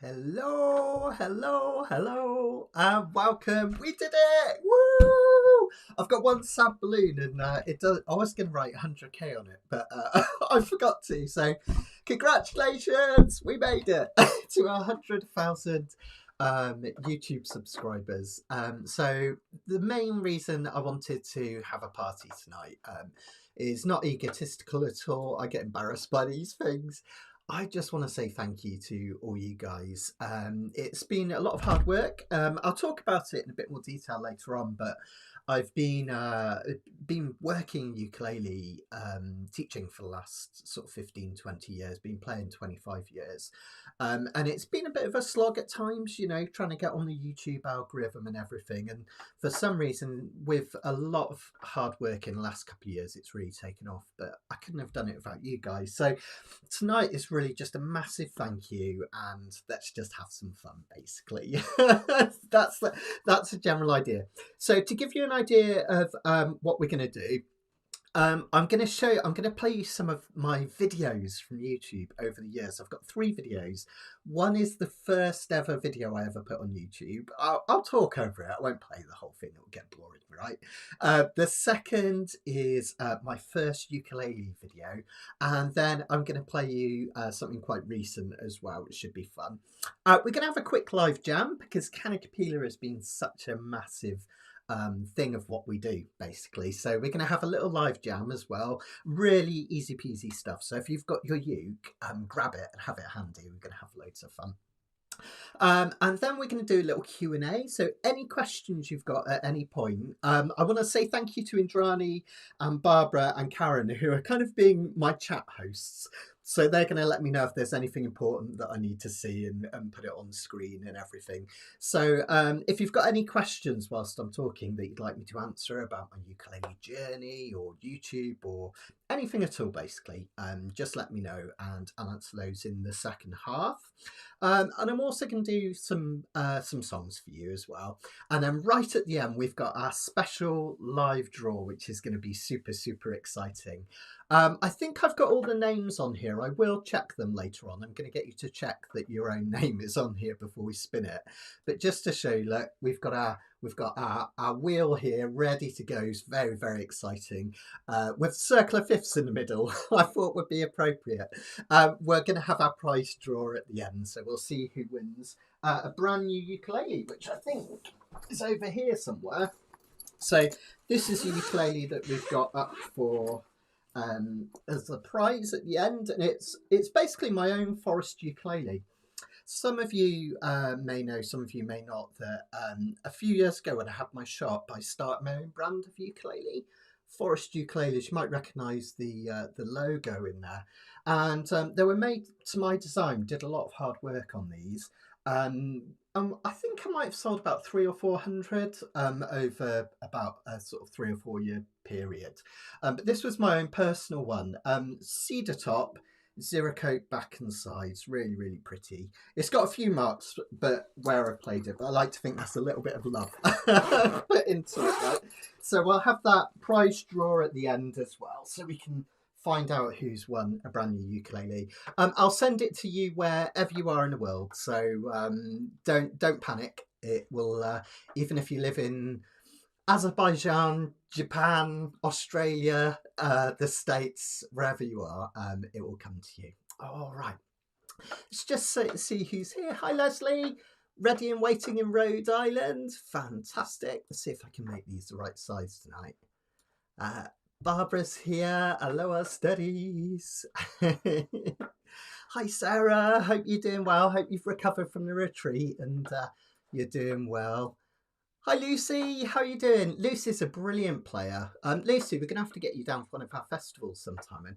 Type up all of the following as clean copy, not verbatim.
Hello, hello, hello, and welcome. We did it! Woo! I've got one sad balloon, and it does. I was going to write 100k on it, but I forgot to. So, congratulations, we made it to 100,000 YouTube subscribers. So the main reason I wanted to have a party tonight is not egotistical at all. I get embarrassed by these things. I just want to say thank you to all you guys. It's been a lot of hard work. I'll talk about it in a bit more detail later on, but I've been working ukulele, teaching for the last sort of 15, 20 years, been playing 25 years. And it's been a bit of a slog at times, trying to get on the YouTube algorithm and everything. And for some reason, with a lot of hard work in the last couple of years, it's really taken off. But I couldn't have done it without you guys. So tonight is really just a massive thank you, and let's just have some fun, basically. That's a general idea. So to give you an idea of what we're going to do, I'm going to play you some of my videos from YouTube over the years. I've got 3 videos. One is the first ever video I ever put on YouTube. I'll talk over it. I won't play the whole thing. It will get boring, right? The second is my first ukulele video. And then I'm going to play you something quite recent as well, which should be fun. We're going to have a quick live jam because Canacapila has been such a massive thing of what we do, basically. So we're going to have a little live jam as well. Really easy peasy stuff. So if you've got your uke, grab it and have it handy. We're going to have loads of fun. And then we're going to do a little Q&A. So any questions you've got at any point, I want to say thank you to Indrani and Barbara and Karen, who are kind of being my chat hosts. So they're going to let me know if there's anything important that I need to see and put it on screen and everything. So if you've got any questions whilst I'm talking that you'd like me to answer about my ukulele journey or YouTube or anything at all, basically, just let me know and I'll answer those in the second half. And I'm also going to do some songs for you as well. And then right at the end, we've got our special live draw, which is going to be super, super exciting. I think I've got all the names on here. I will check them later on. I'm going to get you to check that your own name is on here before we spin it. But just to show you, look, we've got our wheel here ready to go. It's very, very exciting. With circle of fifths in the middle, I thought would be appropriate. We're going to have our prize draw at the end, so we'll see who wins a brand new ukulele, which I think is over here somewhere. So this is a ukulele that we've got up for as a prize at the end, and it's basically my own forest ukulele. Some of you may know, some of you may not, that a few years ago when I had my shop, I started my own brand of ukulele, Forest Ukuleles. You might recognise the logo in there, and they were made to my design. Did a lot of hard work on these. I think I might have sold about 300 or 400 over about a sort of 3 or 4 year period. But this was my own personal one. Cedar top, zero coat back and sides, really, really pretty. It's got a few marks, but where I played it, but I like to think that's a little bit of love put into it, right? So we'll have that prize draw at the end as well, so we can find out who's won a brand new ukulele. I'll send it to you wherever you are in the world, so don't panic. It will, even if you live in Azerbaijan, Japan, Australia, the States, wherever you are, it will come to you. All right. Let's just see who's here. Hi, Leslie. Ready and waiting in Rhode Island. Fantastic. Let's see if I can make these the right size tonight. Barbara's here. Aloha studies. Hi, Sarah. Hope you're doing well. Hope you've recovered from the retreat and you're doing well. Hi, Lucy. How are you doing? Lucy's a brilliant player. Lucy, we're going to have to get you down for one of our festivals sometime. I'd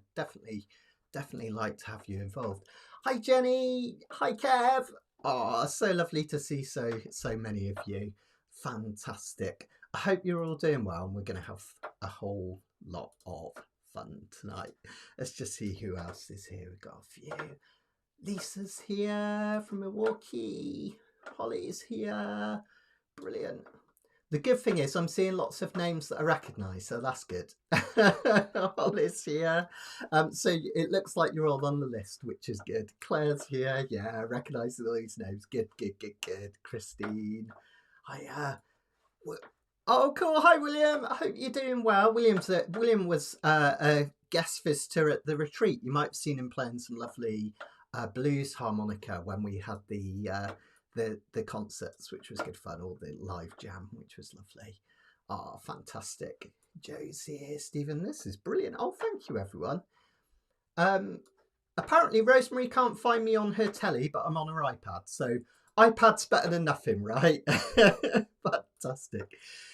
definitely like to have you involved. Hi, Jenny. Hi, Kev. Oh, so lovely to see so many of you. Fantastic. I hope you're all doing well, and we're going to have a whole lot of fun tonight. Let's just see who else is here. We've got a few. Lisa's here from Milwaukee. Holly's here. Brilliant. The good thing is I'm seeing lots of names that I recognise, so that's good. Holly's here. So it looks like you're all on the list, which is good. Claire's here. Yeah, I recognise all these names. Good, good, good, good. Christine. Hi, oh, cool. Hi, William. I hope you're doing well. William was a guest visitor at the retreat. You might have seen him playing some lovely blues harmonica when we had the concerts, which was good fun, or the live jam, which was lovely. Oh, fantastic. Joe's here, Stephen. This is brilliant. Oh, thank you, everyone. Apparently, Rosemary can't find me on her telly, but I'm on her iPad. So iPad's better than nothing, right? Fantastic.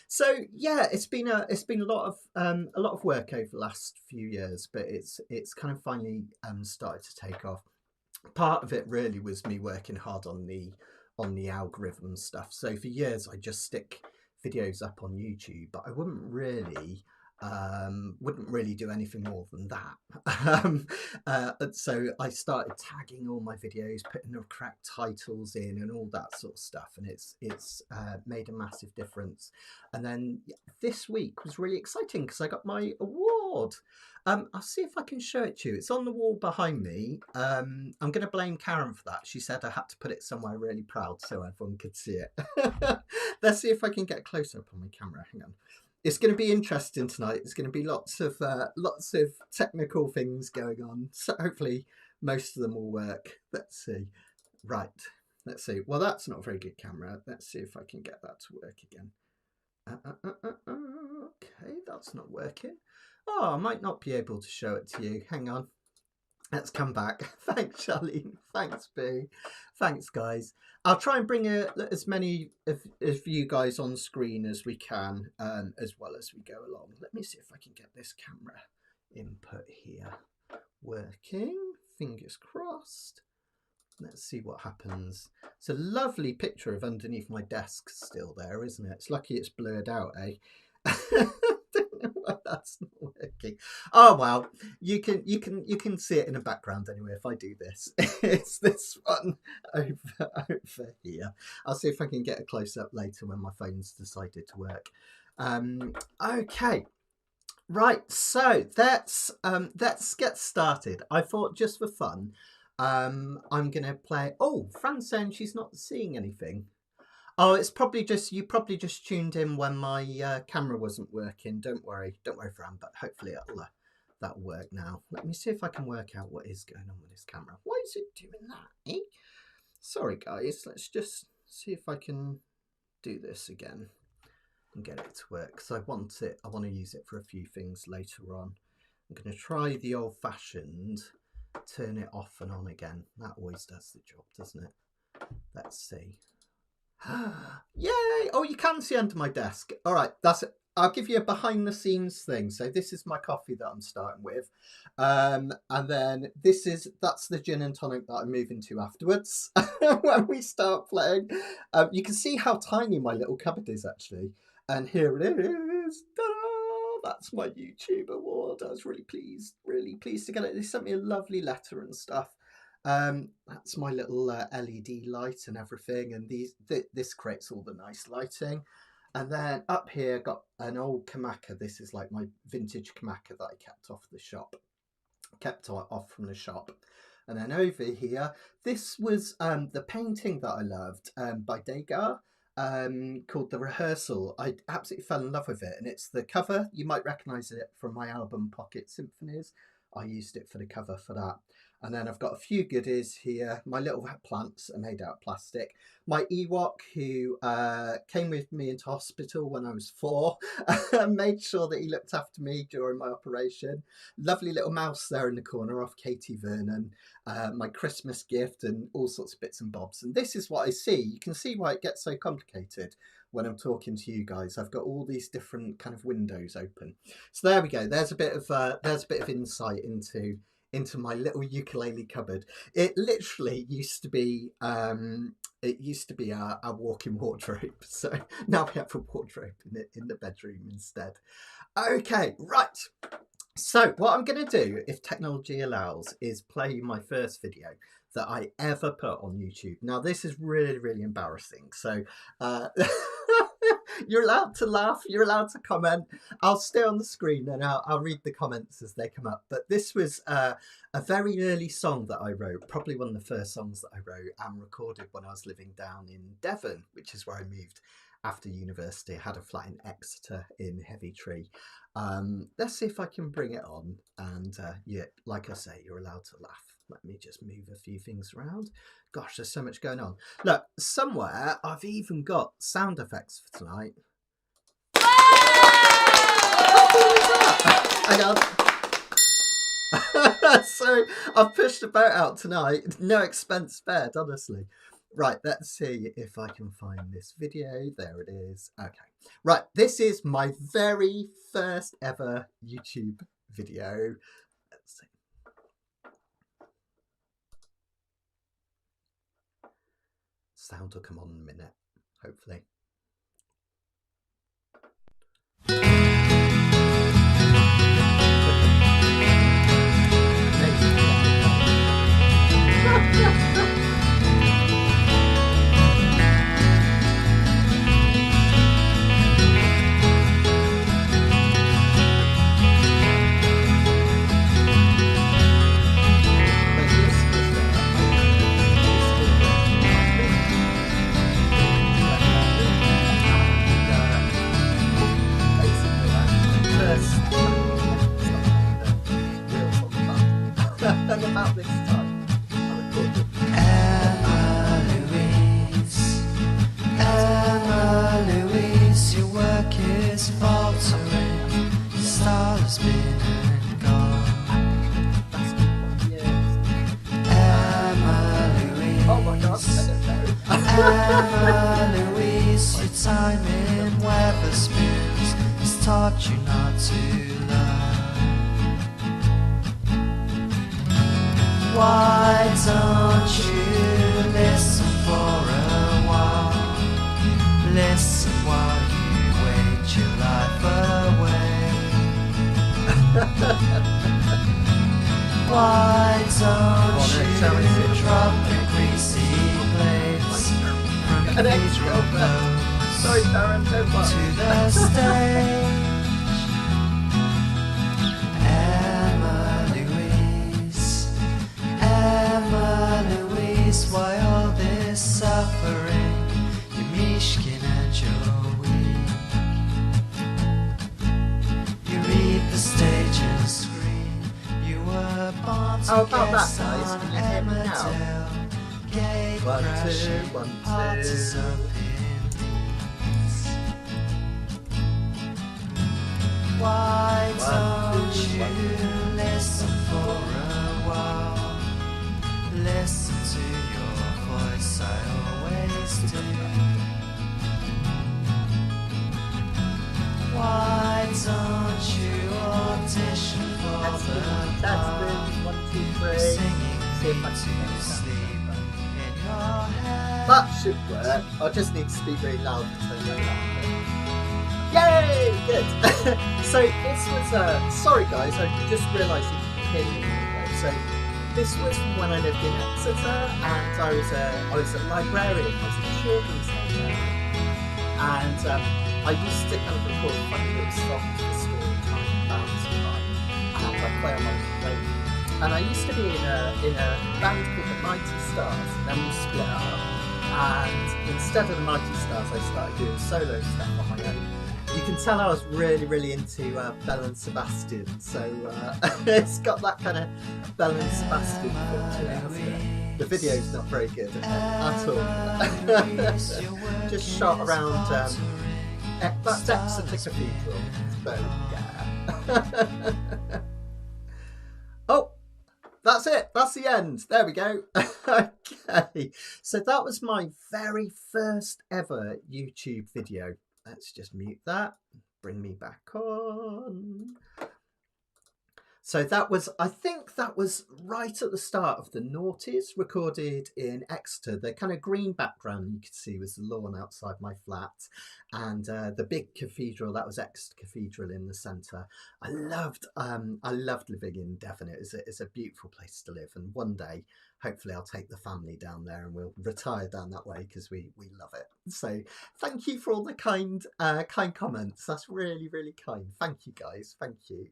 So yeah, it's been a lot of work over the last few years, but it's kind of finally started to take off. Part of it really was me working hard on the algorithm stuff. So for years I just stick videos up on YouTube, but I wouldn't really do anything more than that. So I started tagging all my videos, putting the correct titles in and all that sort of stuff, and it's made a massive difference. And then this week was really exciting because I got my award. I'll see if I can show it to you. It's on the wall behind me. I'm going to blame Karen for that. She said I had to put it somewhere really proud so everyone could see it. Let's see if I can get close up on my camera. Hang on. It's going to be interesting tonight. There's going to be lots of technical things going on. So hopefully most of them will work. Let's see. Right. Let's see. Well, that's not a very good camera. Let's see if I can get that to work again. Okay, that's not working. Oh, I might not be able to show it to you. Hang on. Let's come back. Thanks, Charlene. Thanks, B. Thanks, guys. I'll try and bring as many of you guys on screen as we can, as well as we go along. Let me see if I can get this camera input here working. Fingers crossed. Let's see what happens. It's a lovely picture of underneath my desk still there, isn't it? It's lucky it's blurred out, eh? That's not working. Oh well, you can see it in the background anyway. If I do this, it's this one over here. I'll see if I can get a close up later when my phone's decided to work. Okay, right. So let's get started. I thought just for fun, I'm gonna play. Oh, Fran's saying she's not seeing anything. Oh, it's probably just you just tuned in when my camera wasn't working. Don't worry, Fran. But hopefully that'll work now. Let me see if I can work out what is going on with this camera. Why is it doing that? Eh? Sorry, guys. Let's just see if I can do this again and get it to work. Because I want to use it for a few things later on. I'm going to try the old-fashioned turn it off and on again. That always does the job, doesn't it? Let's see. Yay! Oh, you can see under my desk. All right, that's it. I'll give you a behind the scenes thing. So this is my coffee that I'm starting with, and then that's the gin and tonic that I'm moving to afterwards when we start playing. You can see how tiny my little cupboard is actually, and here it is. Ta-da! That's my YouTube award. I was really pleased to get it. They sent me a lovely letter and stuff. That's my little LED light and everything, and this creates all the nice lighting. And then up here got an old Kamaka. This is like my vintage Kamaka that I kept off from the shop. And then over here, this was the painting that I loved by Degas, called The Rehearsal. I absolutely fell in love with it, and it's the cover. You might recognise it from my album Pocket Symphonies. I used it for the cover for that. And then I've got a few goodies here. My little plants are made out of plastic. My Ewok, who came with me into hospital when I was 4, made sure that he looked after me during my operation. Lovely little mouse there in the corner off Katie Vernon. My Christmas gift and all sorts of bits and bobs. And this is what I see. You can see why it gets so complicated when I'm talking to you guys. I've got all these different kind of windows open. So there we go. There's a bit of insight into my little ukulele cupboard. It literally used to be our walk-in wardrobe. So now we have a wardrobe in the bedroom instead. Okay, right. So what I'm going to do, if technology allows, is play my first video that I ever put on YouTube. Now this is really, really embarrassing. So You're allowed to laugh. You're allowed to comment. I'll stay on the screen and I'll read the comments as they come up. But this was a very early song that I wrote, probably one of the first songs that I wrote and recorded when I was living down in Devon, which is where I moved after university. I had a flat in Exeter in Heavytree. Let's see if I can bring it on. And yeah, like I say, you're allowed to laugh. Let me just move a few things around. Gosh, there's so much going on. Look, somewhere I've even got sound effects for tonight. How cool is that? Hang on. So I've pushed the boat out tonight. No expense spared, honestly. Right, let's see if I can find this video. There it is. Okay. Right, this is my very first ever YouTube video. Let's see. Sound will come on in a minute, hopefully. And about this time, I recorded. Emma Louise, your work is faltering. Your style has been and gone. Emma Louise. Oh my God, I don't know. Emma Louise, your time in Weatherspoons has taught you not to love. Why don't you listen for a while? Listen while you wait your life away. Why don't you drop the greasy blades from cathedral blows Sorry, Darren, don't to worry. the stage? Emma Louise, why all this suffering? You're Mishkin and you're weak. You read the stage and scream. You were born to How about guess that, guys? on Can you hear me now? Emmerdale. Gate 1, 2, crashing, 1, 2. parties up in Leeds. Why 1, don't 2, 1, 2. you listen for a while? Listen to your voice, I always do. Why don't you audition for the part? 1, 2, 3. Singing See if I me can make to that. sleep in your head. That should work. I just need to speak very loud to turn that up. Yay! Good. So this was sorry guys, I just realised you can hear me now. So this was from when I lived in Exeter, and I was a librarian. I was a children's librarian, and I used to kind of record funny little songs for story time, bouncy time, and I play on my phone. And I used to be in a band called the Mighty Stars, and then we split up. And instead of the Mighty Stars, I started doing solo stuff on my own. You can tell I was really into Belle and Sebastian, so it's got that kind of Belle and Sebastian feel to it, hasn't it? The video's not very good at all. Just shot around that's Exeter Cathedral, so yeah. Oh, that's it. That's the end. There we go. Okay, so that was my very first ever YouTube video. Let's just mute that. Bring me back on. So that was, I think that was right at the start of the noughties, recorded in Exeter. The kind of green background you could see was the lawn outside my flat, and the big cathedral, that was Exeter Cathedral in the centre. I loved living in Devon. It's a beautiful place to live, and one day, hopefully, I'll take the family down there and we'll retire down that way because we love it. So thank you for all the kind comments. That's really, really kind. Thank you, guys. Thank you.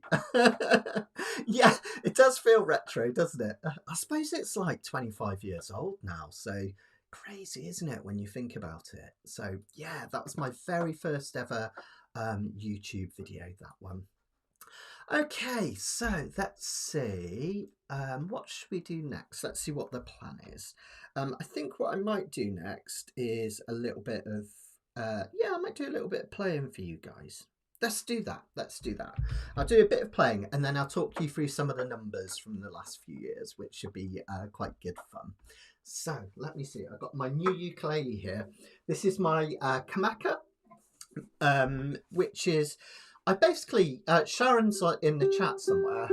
Yeah, it does feel retro, doesn't it? I suppose it's like 25 years old now, so crazy, isn't it, when you think about it? So yeah, that was my very first ever YouTube video, that one. Okay, so let's see. What should we do next? Let's see what the plan is. I think what I might do next is a little bit of, I might do a little bit of playing for you guys. Let's do that. Let's do that. I'll do a bit of playing and then I'll talk you through some of the numbers from the last few years, which should be quite good fun. So let me see. I've got my new ukulele here. This is my Kamaka, which is, I basically, Sharon's in the chat somewhere,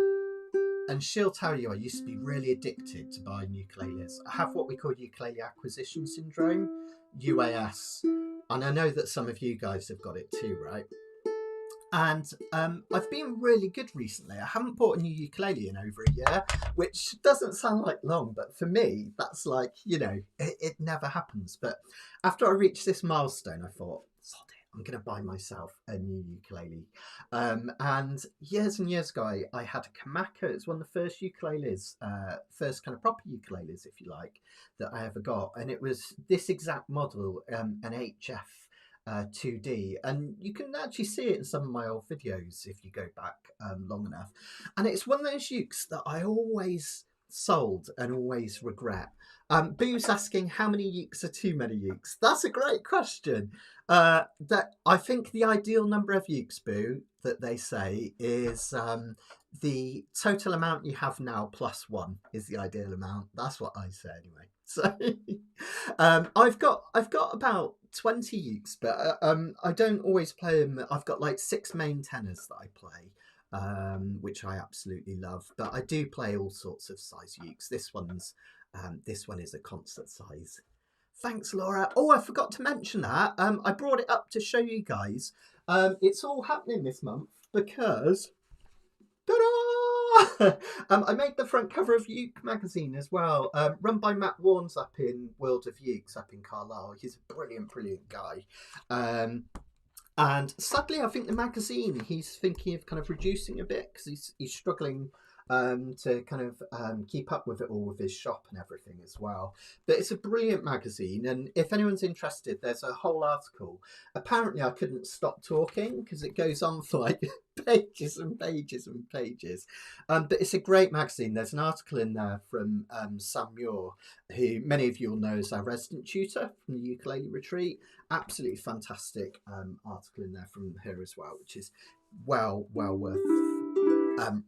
and she'll tell you I used to be really addicted to buying ukuleles. I have what we call ukulele acquisition syndrome, UAS, and I know that some of you guys have got it too, right? And I've been really good recently. I haven't bought a new ukulele in over a year, which doesn't sound like long, but for me, that's like, you know, it never happens. But after I reached this milestone, I thought, sod it, I'm going to buy myself a new ukulele. And years ago, I had a Kamaka. It's one of the first ukuleles, first kind of proper ukuleles, if you like, that I ever got. And it was this exact model, an HF. 2D, and you can actually see it in some of my old videos if you go back long enough. And it's one of those ukes that I always sold and always regret. Boo's asking how many ukes are too many ukes. That's a great question. That I think the ideal number of ukes, Boo, that they say is the total amount you have now plus one is the ideal amount. That's what I say anyway. So I've got about 20 ukes, but I don't always play them. I've got like 6 main tenors that I play, which I absolutely love. But I do play all sorts of size ukes. This one is a concert size. Thanks, Laura. Oh, I forgot to mention that. I brought it up to show you guys. It's all happening this month because, ta-da! I made the front cover of Uke magazine as well, run by Matt Warnes up in World of Ukes up in Carlisle. He's a brilliant guy. And sadly, I think the magazine, he's thinking of kind of reducing a bit because he's struggling to kind of keep up with it all with his shop and everything as well. But it's a brilliant magazine, and if anyone's interested, there's a whole article. Apparently I couldn't stop talking because it goes on for like pages and pages and pages, but it's a great magazine. There's an article in there from Sam Muir, who many of you will know as our resident tutor from the ukulele retreat. Absolutely fantastic article in there from her as well, which is well worth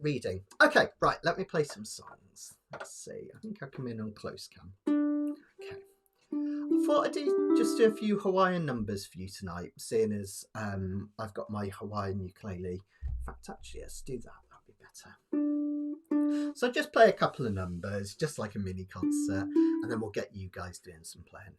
reading. Okay, right, let me play some songs. Let's see. I think I come in on close cam. Okay. I thought I'd just do a few Hawaiian numbers for you tonight, seeing as I've got my Hawaiian ukulele. In fact, actually, let's do that. That'd be better. So just play a couple of numbers, just like a mini concert, and then we'll get you guys doing some playing.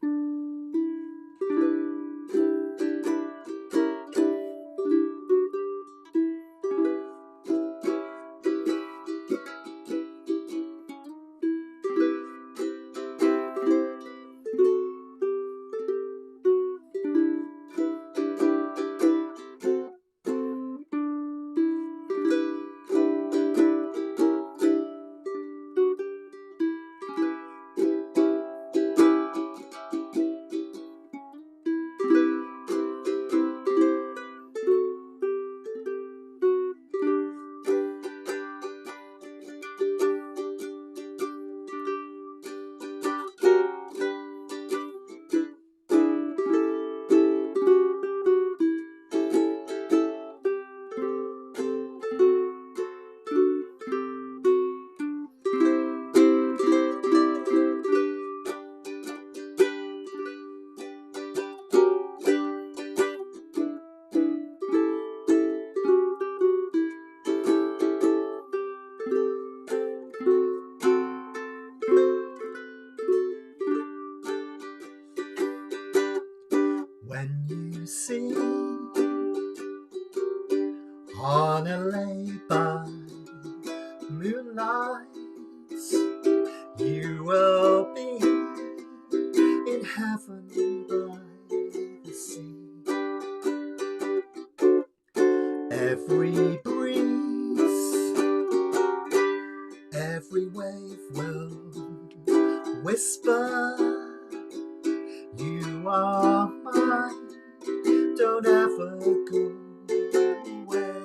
sea on a lay by moonlight. You will be in heaven by the sea. Every breeze, every wave will whisper, you are mine, don't ever go away.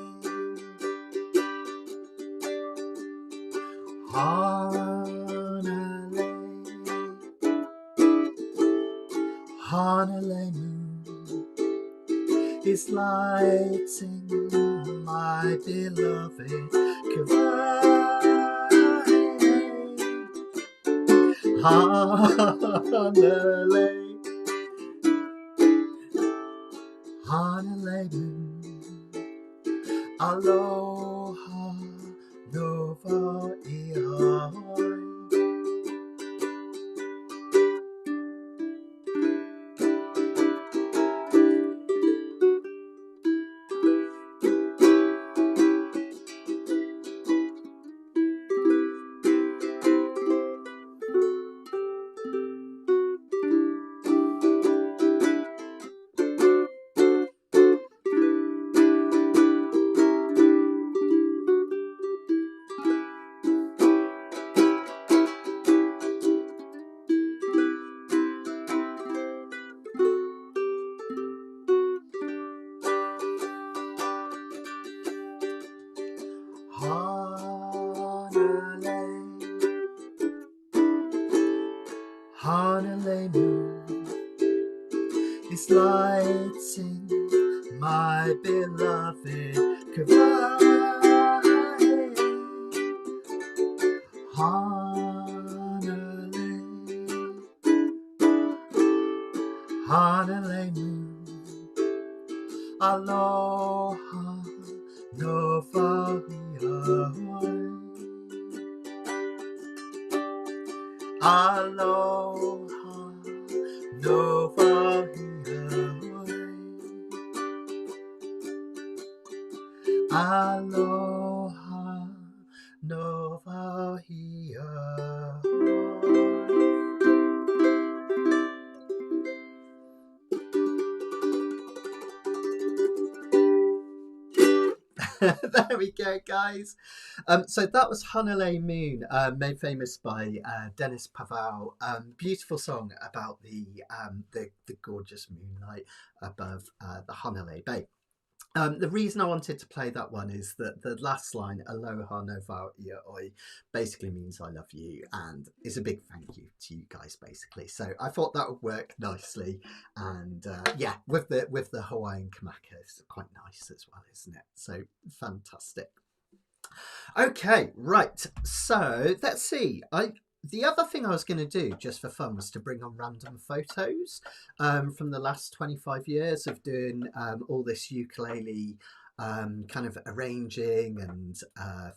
Honolulu moon is lighting my beloved Kauai. Honolulu, aloha, nova iahoi. Honolulu is lighting my beloved Kauai. Honolulu, aloha, nova iahoi. Aloha, nova iahoi. Aloha, nova iahoi. There we go, guys. So that was Honolulu Moon, made famous by Dennis Pavao. Beautiful song about the gorgeous moonlight above the Honolulu Bay. The reason I wanted to play that one is that the last line, aloha no wau ia oi, basically means I love you, and it's a big thank you to you guys, basically. So I thought that would work nicely, and yeah, with the Hawaiian kamaka, it's quite nice as well, isn't it? So fantastic. Okay, right. So let's see. The other thing I was going to do, just for fun, was to bring on random photos from the last 25 years of doing all this ukulele kind of arranging and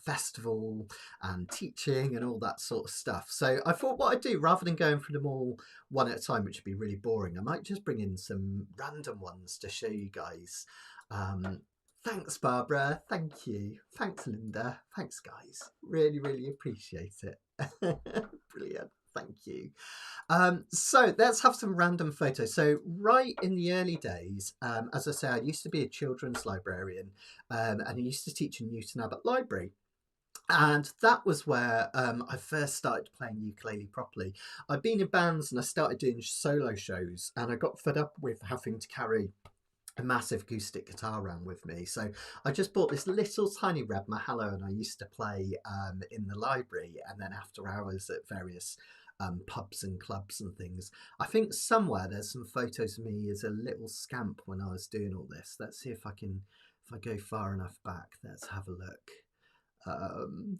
festival and teaching and all that sort of stuff. So I thought what I'd do, rather than going through them all one at a time, which would be really boring, I might just bring in some random ones to show you guys. Thanks, Barbara. Thank you. Thanks, Linda. Thanks, guys. Really, really appreciate it. Brilliant. Thank you. So let's have some random photos. So right in the early days, as I say, I used to be a children's librarian and I used to teach in Newton Abbot Library. And that was where I first started playing ukulele properly. I'd been in bands and I started doing solo shows, and I got fed up with having to carry a massive acoustic guitar around with me. So I just bought this little tiny red Mahalo, and I used to play in the library and then after hours at various pubs and clubs and things. I think somewhere there's some photos of me as a little scamp when I was doing all this. Let's see if I go far enough back. Let's have a look.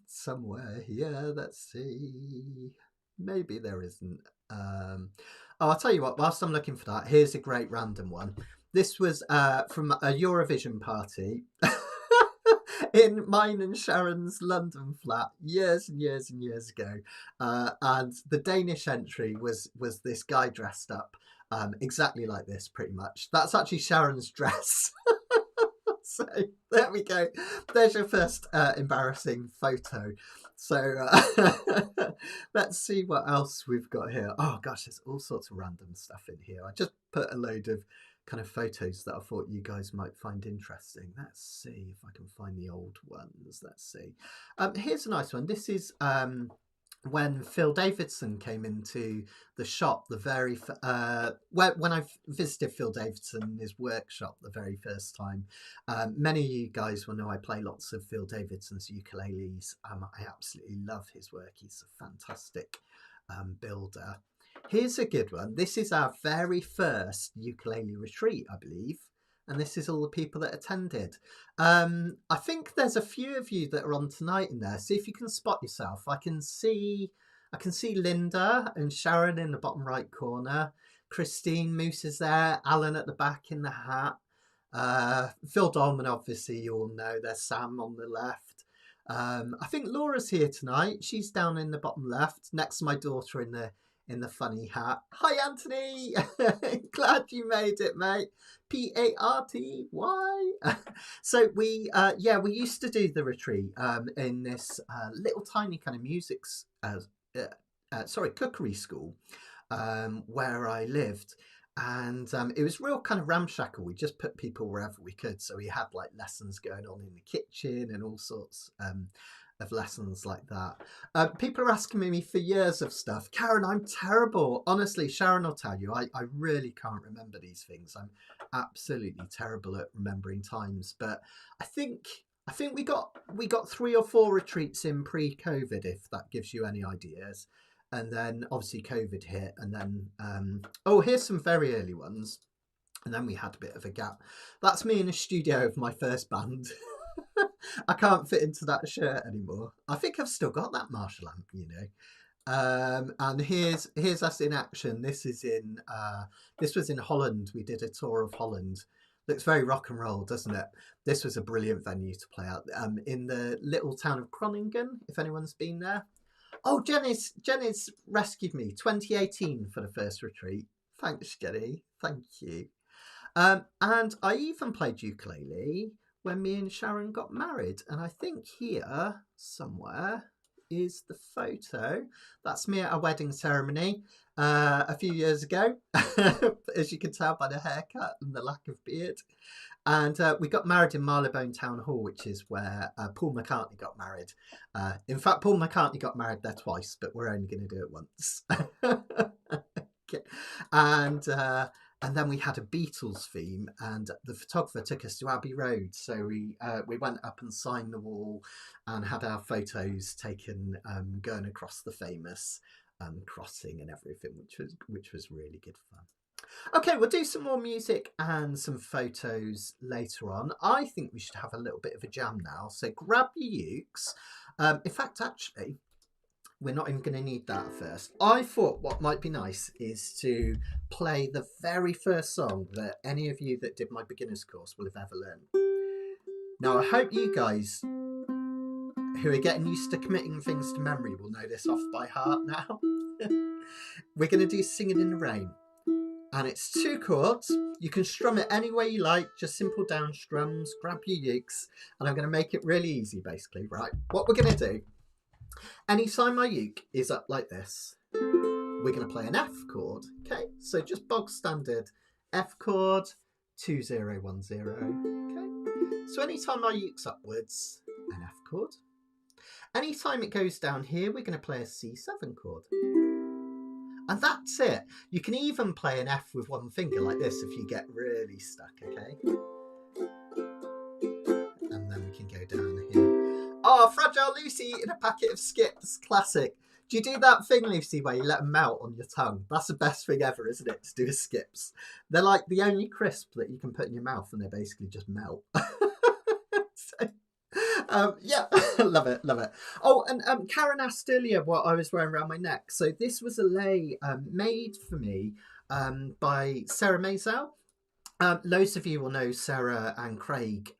Somewhere here, let's see. Maybe there isn't. Oh, I'll tell you what, whilst I'm looking for that, here's a great random one. This was from a Eurovision party in mine and Sharon's London flat years and years and years ago. And the Danish entry was this guy dressed up exactly like this, pretty much. That's actually Sharon's dress. So there we go. There's your first embarrassing photo. So let's see what else we've got here. Oh gosh, there's all sorts of random stuff in here. I just put a load of kind of photos that I thought you guys might find interesting. Let's see if I can find the old ones. Let's see. Here's a nice one. This is when Phil Davidson came into the shop, the very when I visited Phil Davidson in his workshop the very first time. Many of you guys will know I play lots of Phil Davidson's ukuleles. I absolutely love his work. He's a fantastic builder. Here's a good one. This is our very first ukulele retreat, I believe. And this is all the people that attended. I think there's a few of you that are on tonight in there. See if you can spot yourself. I can see Linda and Sharon in the bottom right corner. Christine Moose is there. Alan at the back in the hat. Phil Dolman, obviously, you all know. There's Sam on the left. I think Laura's here tonight. She's down in the bottom left, next to my daughter in the funny hat. Hi, Anthony. Glad you made it, mate. Party. So we used to do the retreat in this little tiny kind of cookery school where I lived. And it was real kind of ramshackle. We just put people wherever we could. So we had like lessons going on in the kitchen and all sorts of lessons like that. People are asking me for years of stuff. Karen, I'm terrible. Honestly, Sharon will tell you, I really can't remember these things. I'm absolutely terrible at remembering times. But I think we got 3 or 4 retreats in pre-COVID, if that gives you any ideas. And then obviously COVID hit, and then here's some very early ones, and then we had a bit of a gap. That's me in a studio of my first band. I can't fit into that shirt anymore. I think I've still got that Marshall amp, you know. And here's us in action. This was in Holland. We did a tour of Holland. Looks very rock and roll, doesn't it? This was a brilliant venue to play at, in the little town of Groningen, if anyone's been there. Oh, Jenny's rescued me. 2018 for the first retreat. Thanks, Jenny. Thank you. And I even played ukulele when me and Sharon got married. And I think here somewhere is the photo. That's me at a wedding ceremony a few years ago, as you can tell by the haircut and the lack of beard. And we got married in Marylebone Town Hall, which is where Paul McCartney got married. In fact, Paul McCartney got married there twice, but we're only going to do it once. Okay. And then we had a Beatles theme, and the photographer took us to Abbey Road. So we went up and signed the wall and had our photos taken going across the famous crossing and everything, which was really good fun. Okay, we'll do some more music and some photos later on. I think we should have a little bit of a jam now. So grab your ukes. In fact, actually, we're not even going to need that first. I thought what might be nice is to play the very first song that any of you that did my beginner's course will have ever learned. Now, I hope you guys who are getting used to committing things to memory will know this off by heart now. We're going to do Singing in the Rain. And it's 2 chords. You can strum it any way you like, just simple down strums, grab your ukes, and I'm going to make it really easy, basically. Right, what we're going to do, anytime my uke is up like this, we're going to play an F chord, okay? So just bog standard F chord, 2010, okay? So anytime my uke's upwards, an F chord. Anytime it goes down here, we're going to play a C7 chord. And that's it. You can even play an F with one finger like this if you get really stuck, okay? And then we can go down here. Oh, Fragile Lucy in a packet of skips. Classic. Do you do that thing, Lucy, where you let them melt on your tongue? That's the best thing ever, isn't it? To do with skips. They're like the only crisp that you can put in your mouth, and they basically just melt. Yeah, love it. Oh, and Karen asked earlier what I was wearing around my neck. So this was a lei made for me by Sarah Maisel. Loads of you will know Sarah and Craig.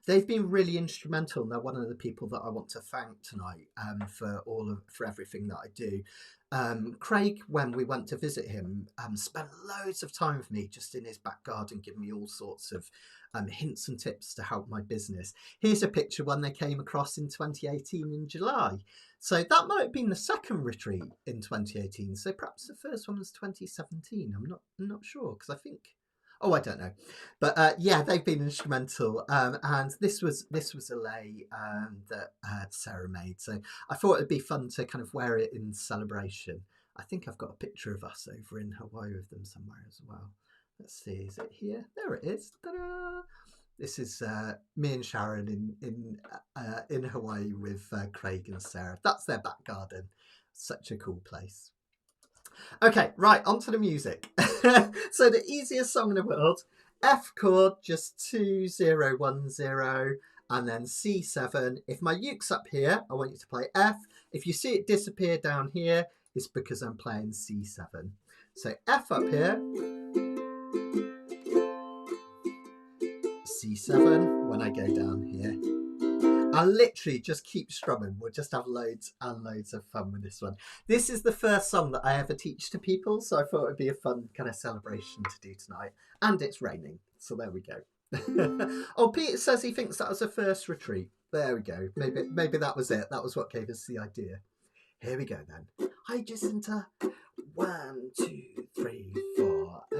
They've been really instrumental, and they're one of the people that I want to thank tonight for everything that I do. Craig, when we went to visit him, spent loads of time with me just in his back garden, giving me all sorts of hints and tips to help my business. Here's a picture when they came across in 2018 in July. So that might have been the second retreat in 2018. So perhaps the first one was 2017. I'm not sure, because I think, oh, I don't know, but yeah, they've been instrumental. And this was a lei that Sarah made. So I thought it'd be fun to kind of wear it in celebration. I think I've got a picture of us over in Hawaii with them somewhere as well. Let's see, is it here? There it is. Ta-da! This is me and Sharon in Hawaii with Craig and Sarah. That's their back garden. Such a cool place. Okay, right, on to the music. So the easiest song in the world, F chord, just 2-0-1-0, and then C7. If my uke's up here, I want you to play F. If you see it disappear down here, it's because I'm playing C7. So F up here, C7 when I go down here. I'll literally just keep strumming. We'll just have loads and loads of fun with this one. This is the first song that I ever teach to people, so I thought it'd be a fun kind of celebration to do tonight. And it's raining, so there we go. Oh, Peter says he thinks that was a first retreat. There we go. Maybe that was it. That was what gave us the idea. Here we go then. Hi, Jacinta. 1, 2, 3, 4, F.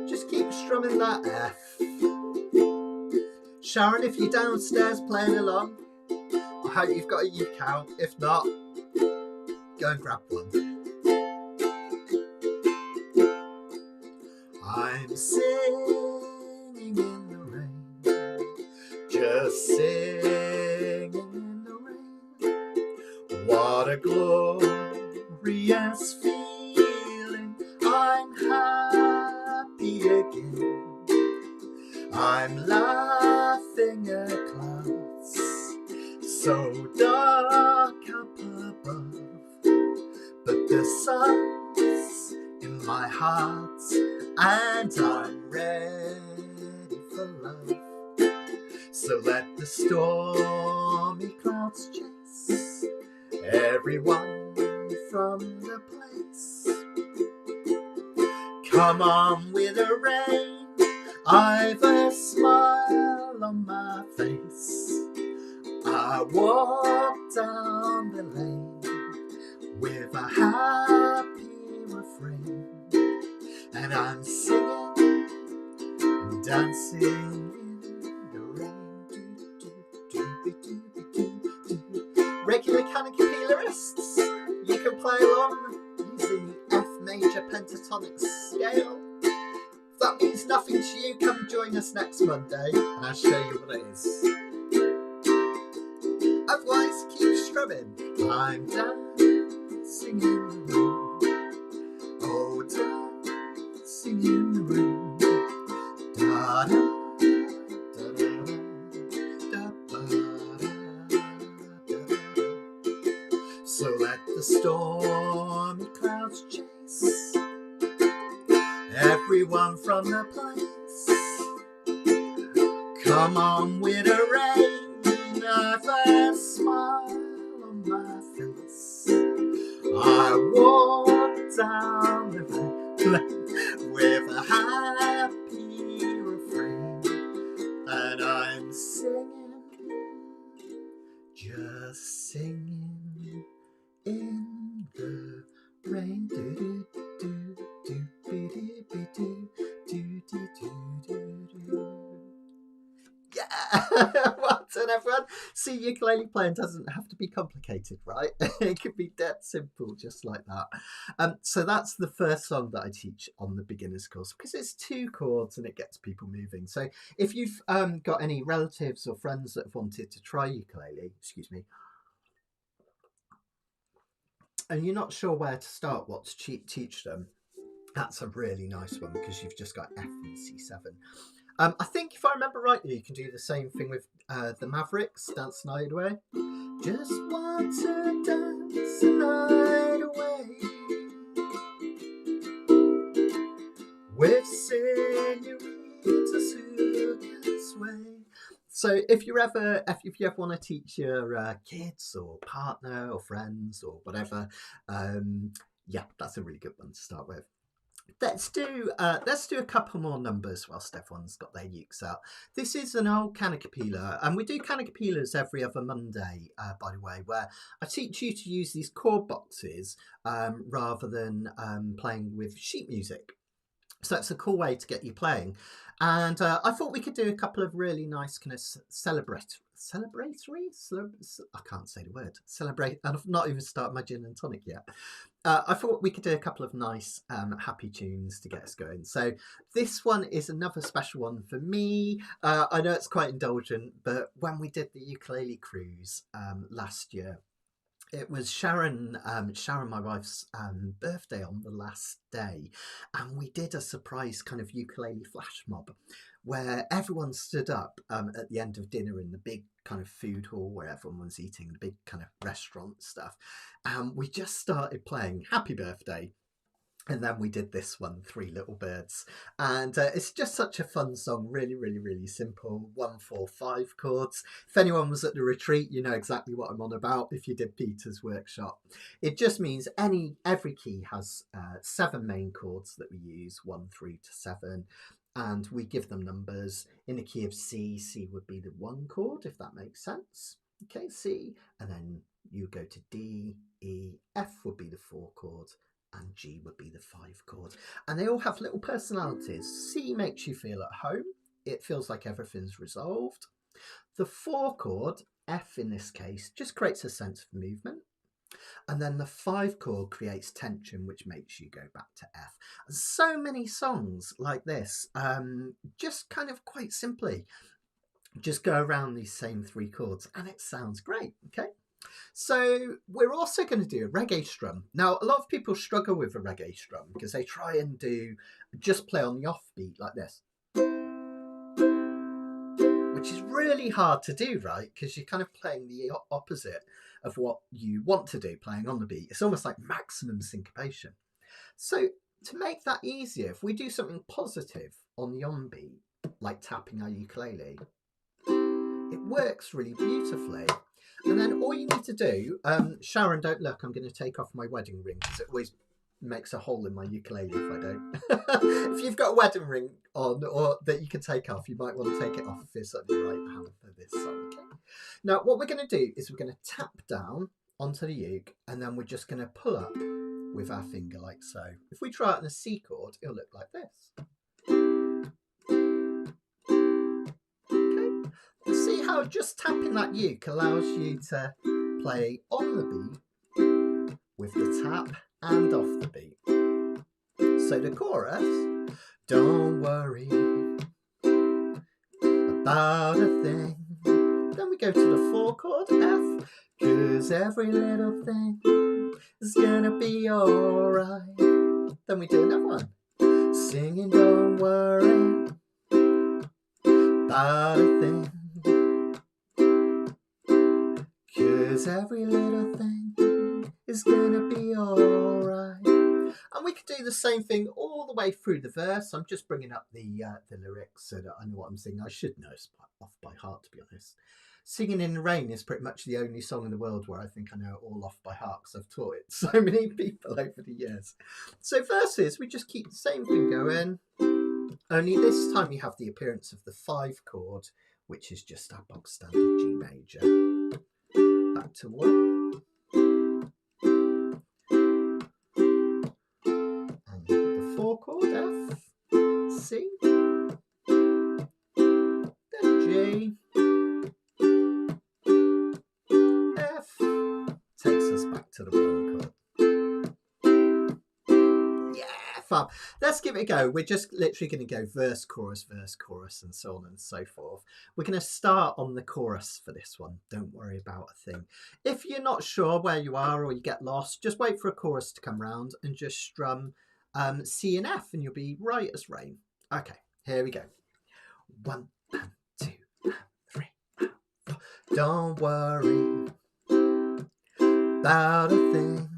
Just keep strumming that F. Sharon, if you're downstairs playing along, I hope you've got a uke out. If not, go and grab one. I'm singing in the rain, just singing in the rain. What a glorious feeling, I'm happy again. I'm laughing at clouds so dark up above, but the sun's in my heart and I'm ready for love. So let the stormy clouds chase everyone from the place. Come on with the rain, I've a smile on my face. I walk down the lane with a happy refrain, and I'm singing and dancing in the rain. Regular canopylarists, you can play along using the F major pentatonic scale. If that means nothing to you, come join us next Monday and I'll show you what it is. Otherwise, keep strumming. I'm dancing in the rain. Oh, dancing in the rain. Da da da da da da. So let the stormy clouds chase everyone from the place. Come on with a rain, I've a smile on my face. I walk down the lane with a happy refrain, and I'm singing, just singing in the rain. Do, do, do, do, do, do, do, do, do, do, do. Yeah, well done, everyone. See, ukulele playing doesn't have to be complicated, right? It could be dead simple, just like that. So that's the first song that I teach on the beginners course, because it's 2 chords and it gets people moving. So if you've got any relatives or friends that have wanted to try ukulele, and you're not sure where to start, what to teach them, that's a really nice one, because you've just got F and C7. I think if I remember rightly, you can do the same thing with the Mavericks, Dance the Night Away. Just want to dance the night away with Senorita's who can sway. So if you ever want to teach your kids or partner or friends or whatever, yeah, that's a really good one to start with. Let's do a couple more numbers whilst everyone's got their ukes out. This is an old canacapilla, and we do canacapillas every other Monday, by the way, where I teach you to use these chord boxes rather than playing with sheet music. So that's a cool way to get you playing. And I thought we could do a couple of really nice kind of I can't say the word. Celebrate. And I've not even started my gin and tonic yet. I thought we could do a couple of nice happy tunes to get us going. So this one is another special one for me. I know it's quite indulgent, but when we did the ukulele cruise last year, it was Sharon, my wife's birthday on the last day, and we did a surprise kind of ukulele flash mob where everyone stood up at the end of dinner in the big kind of food hall where everyone was eating, the big kind of restaurant stuff, and we just started playing Happy Birthday. And then we did this one, Three Little Birds. And it's just such a fun song, really, really, really simple. 1, 4, 5 chords. If anyone was at the retreat, you know exactly what I'm on about if you did Peter's workshop. It just means every key has 7 main chords that we use, 1, 3 to 7. And we give them numbers in the key of C. C would be the 1 chord, if that makes sense. Okay, C. And then you go to D, E, F would be the 4 chord. And G would be the 5 chord. And they all have little personalities. C makes you feel at home. It feels like everything's resolved. The 4 chord, F in this case, just creates a sense of movement. And then the 5 chord creates tension, which makes you go back to F. And so many songs like this, just kind of quite simply, just go around these same 3 chords and it sounds great, okay? So we're also going to do a reggae strum. Now, a lot of people struggle with a reggae strum because they try and just play on the offbeat like this, which is really hard to do, right? Because you're kind of playing the opposite of what you want to do, playing on the beat. It's almost like maximum syncopation. So to make that easier, if we do something positive on the on-beat, like tapping our ukulele, it works really beautifully. And then all you need to do, Sharon, don't look, I'm going to take off my wedding ring because it always makes a hole in my ukulele if I don't. If you've got a wedding ring on or that you can take off, you might want to take it off if it's on your right hand for this song. Okay? Now, what we're going to do is we're going to tap down onto the uke and then we're just going to pull up with our finger like so. If we try it on a C chord, it'll look like this. See how just tapping that uke allows you to play on the beat with the tap and off the beat. So the chorus, don't worry about a thing. Then we go to the 4 chord, F, 'cause every little thing is gonna be alright. Then we do another one, singing don't worry about a thing. 'Cause every little thing is gonna be alright. And we could do the same thing all the way through the verse. I'm just bringing up the lyrics so that I know what I'm singing. I should know it's off by heart, to be honest. Singing in the Rain is pretty much the only song in the world where I think I know it all off by heart because I've taught it so many people over the years. So verses, we just keep the same thing going. Only this time you have the appearance of the 5 chord, which is just our bog standard G major. Back to 1. And the 4 chord, F, C, then G, F, takes us back to the 1 chord. Yeah, fab. Let's give it a go. We're just literally going to go verse, chorus, and so on and so forth. We're going to start on the chorus for this one. Don't worry about a thing. If you're not sure where you are or you get lost, just wait for a chorus to come round and just strum C and F and you'll be right as rain. Okay, here we go. 1 and 2 and 3 and 4. Don't worry about a thing.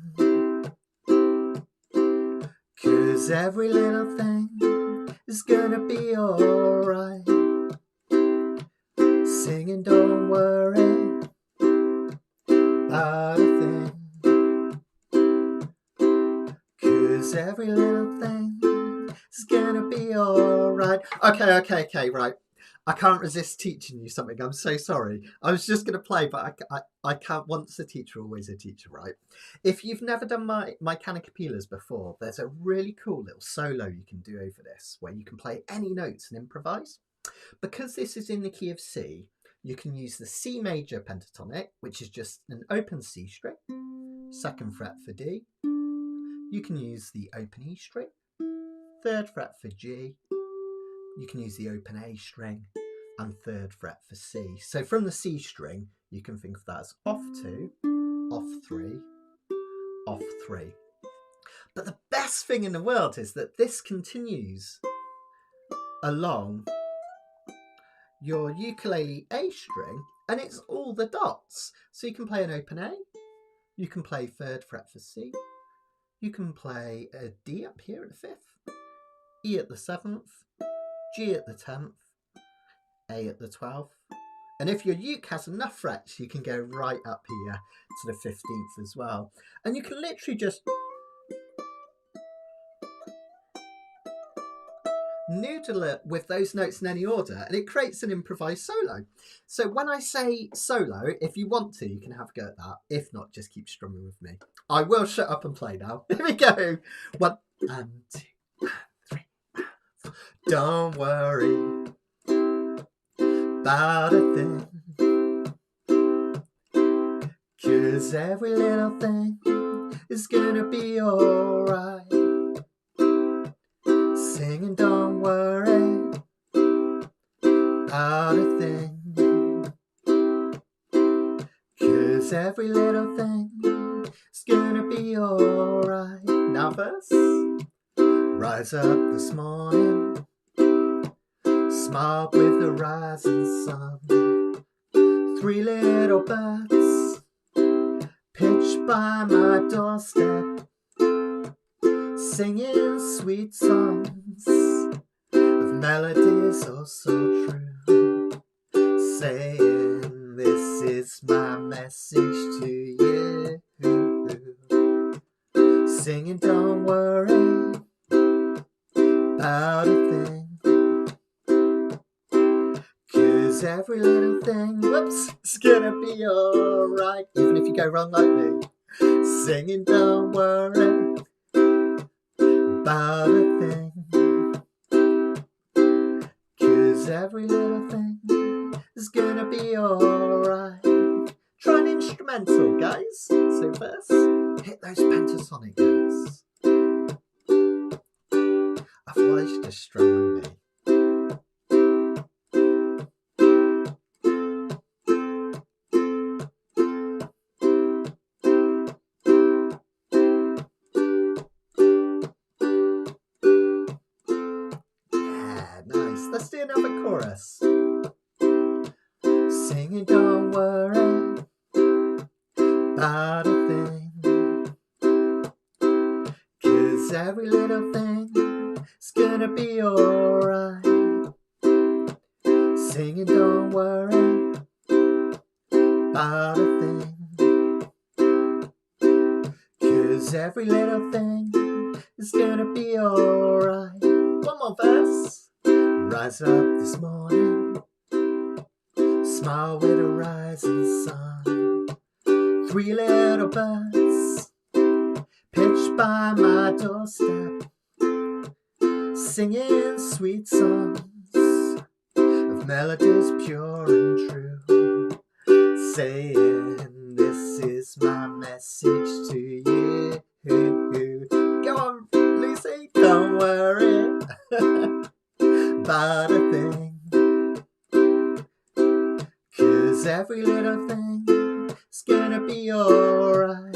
'Cause every little thing is gonna be alright. Sing Singing, don't worry about a thing, 'cause every little thing is gonna be alright. Okay, right. I can't resist teaching you something. I'm so sorry. I was just going to play, but I can't. Once a teacher, always a teacher, right? If you've never done my Canacapelas before, there's a really cool little solo you can do over this, where you can play any notes and improvise. Because this is in the key of C, you can use the C major pentatonic, which is just an open C string, 2nd fret for D. You can use the open E string, 3rd fret for G. You can use the open A string and 3rd fret for C. So from the C string, you can think of that as off 2, off 3, off 3. But the best thing in the world is that this continues along your ukulele A string, and it's all the dots. So you can play an open A, you can play 3rd fret for C, you can play a D up here at the 5th, E at the 7th, G at the 10th, A at the 12th. And if your uke has enough frets, you can go right up here to the 15th as well. And you can literally just noodle it with those notes in any order, and it creates an improvised solo. So when I say solo, if you want to, you can have a go at that. If not, just keep strumming with me. I will shut up and play now. Here we go. 1 and 2 and 3 and 4. Don't worry about a thing, 'cause every little thing is gonna be alright. Singing, don't worry about a thing, 'cause every little thing is gonna be alright. Now verse. Rise up this morning, smile with the rising sun. 3 little birds pitched by my doorstep, singing sweet songs of melodies oh so true, saying this is my message to you. Singing, don't worry about a thing, 'cause every little thing, whoops, is gonna be alright. Even if you go wrong like me. Singing, don't worry about a thing, 'cause every little thing is gonna be alright. Try an instrumental, guys. So first, hit those pentatonic notes. Otherwise, you just strum with me. Let's do another chorus. Singing, don't worry about a thing, 'cause every little thing is gonna be alright. Singing, don't worry about a thing, 'cause every little thing is gonna be alright. One more verse. Rise up this morning, smile with the rising sun. 3 little birds pitched by my doorstep, singing sweet songs of melodies pure and true, saying this is my message to you. Go on, Lucy, don't worry about a thing, 'cause every little thing is gonna be alright.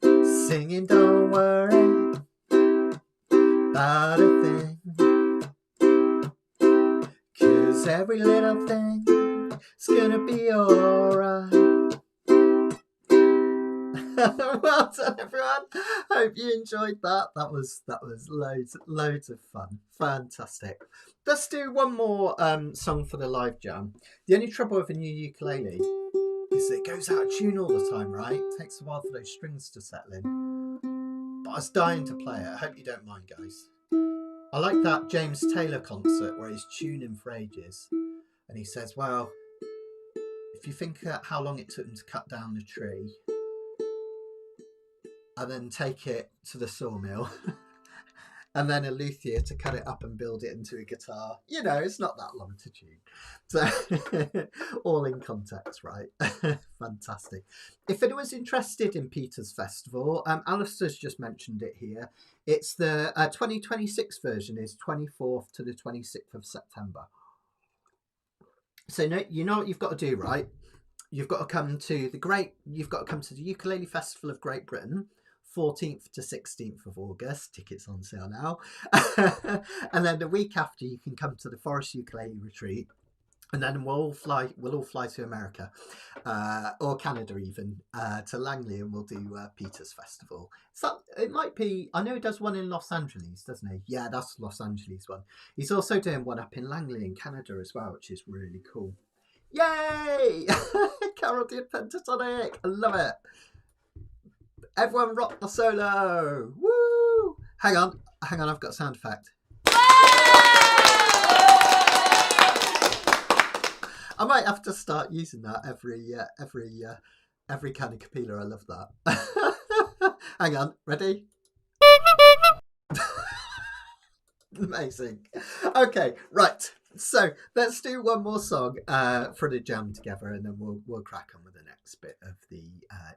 Singing, don't worry about a thing, 'cause every little thing is gonna be alright. Well done, everyone. Hope you enjoyed that. That was loads of fun. Fantastic. Let's do one more song for the live jam. The only trouble with a new ukulele is that it goes out of tune all the time, right? It takes a while for those strings to settle in. But I was dying to play it. I hope you don't mind, guys. I like that James Taylor concert where he's tuning for ages. And he says, well, if you think how long it took him to cut down the tree and then take it to the sawmill and then a luthier to cut it up and build it into a guitar, you know, it's not that long to tune. So all in context, right? Fantastic. If anyone's interested in Peter's Festival, Alistair's just mentioned it here. It's the 2026 version is 24th to the 26th of September. So no, you know what you've got to do, right? You've got to come to the Ukulele Festival of Great Britain, 14th to 16th of August. Tickets on sale now. And then the week after, you can come to the Forest Ukulele Retreat. And then we'll all fly to America or Canada even, to Langley, and we'll do Peter's Festival. So it might be, I know he does one in Los Angeles, doesn't he? Yeah, that's Los Angeles one. He's also doing one up in Langley in Canada as well, which is really cool. Yay! Carol did pentatonic. I love it. Everyone rock the solo. Woo! Hang on, I've got a sound effect. I might have to start using that every kind of capilla. I love that. Hang on, ready? Amazing. Okay, right. So let's do one more song for the jam together, and then we'll crack on with the next bit of the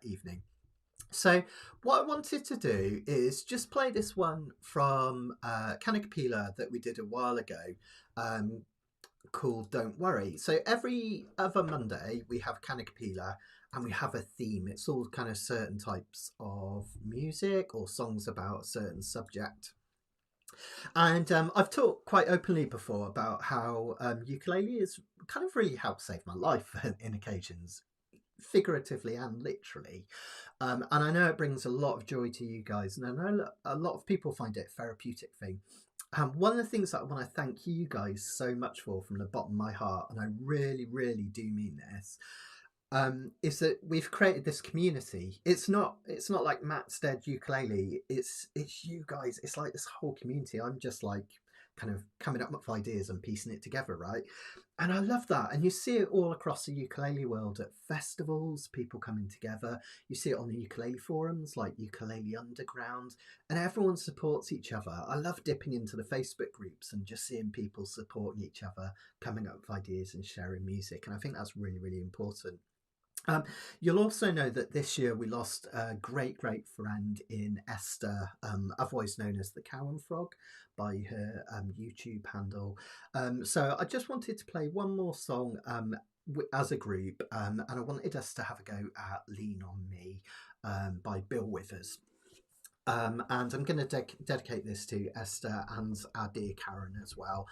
evening. So what I wanted to do is just play this one from Can a Capella that we did a while ago, called Don't Worry. So every other Monday we have Can a Capella and we have a theme. It's all kind of certain types of music or songs about a certain subject. And I've talked quite openly before about how ukulele has kind of really helped save my life in occasions, figuratively and literally. And I know it brings a lot of joy to you guys, and I know a lot of people find it a therapeutic thing. One of the things that I want to thank you guys so much for from the bottom of my heart, and I really, really do mean this, is that we've created this community. It's not like Matt's Dead Ukulele. It's you guys. It's like this whole community. I'm just like kind of coming up with ideas and piecing it together, right? And I love that. And you see it all across the ukulele world at festivals, people coming together. You see it on the ukulele forums like Ukulele Underground, and everyone supports each other. I love dipping into the Facebook groups and just seeing people supporting each other, coming up with ideas and sharing music. And I think that's really, really important. You'll also know that this year we lost a great friend in Esther, otherwise known as the Cow and Frog, by her YouTube handle. So I just wanted to play one more song as a group, and I wanted us to have a go at Lean on Me by Bill Withers. And I'm going to dedicate this to Esther and our dear Karen as well.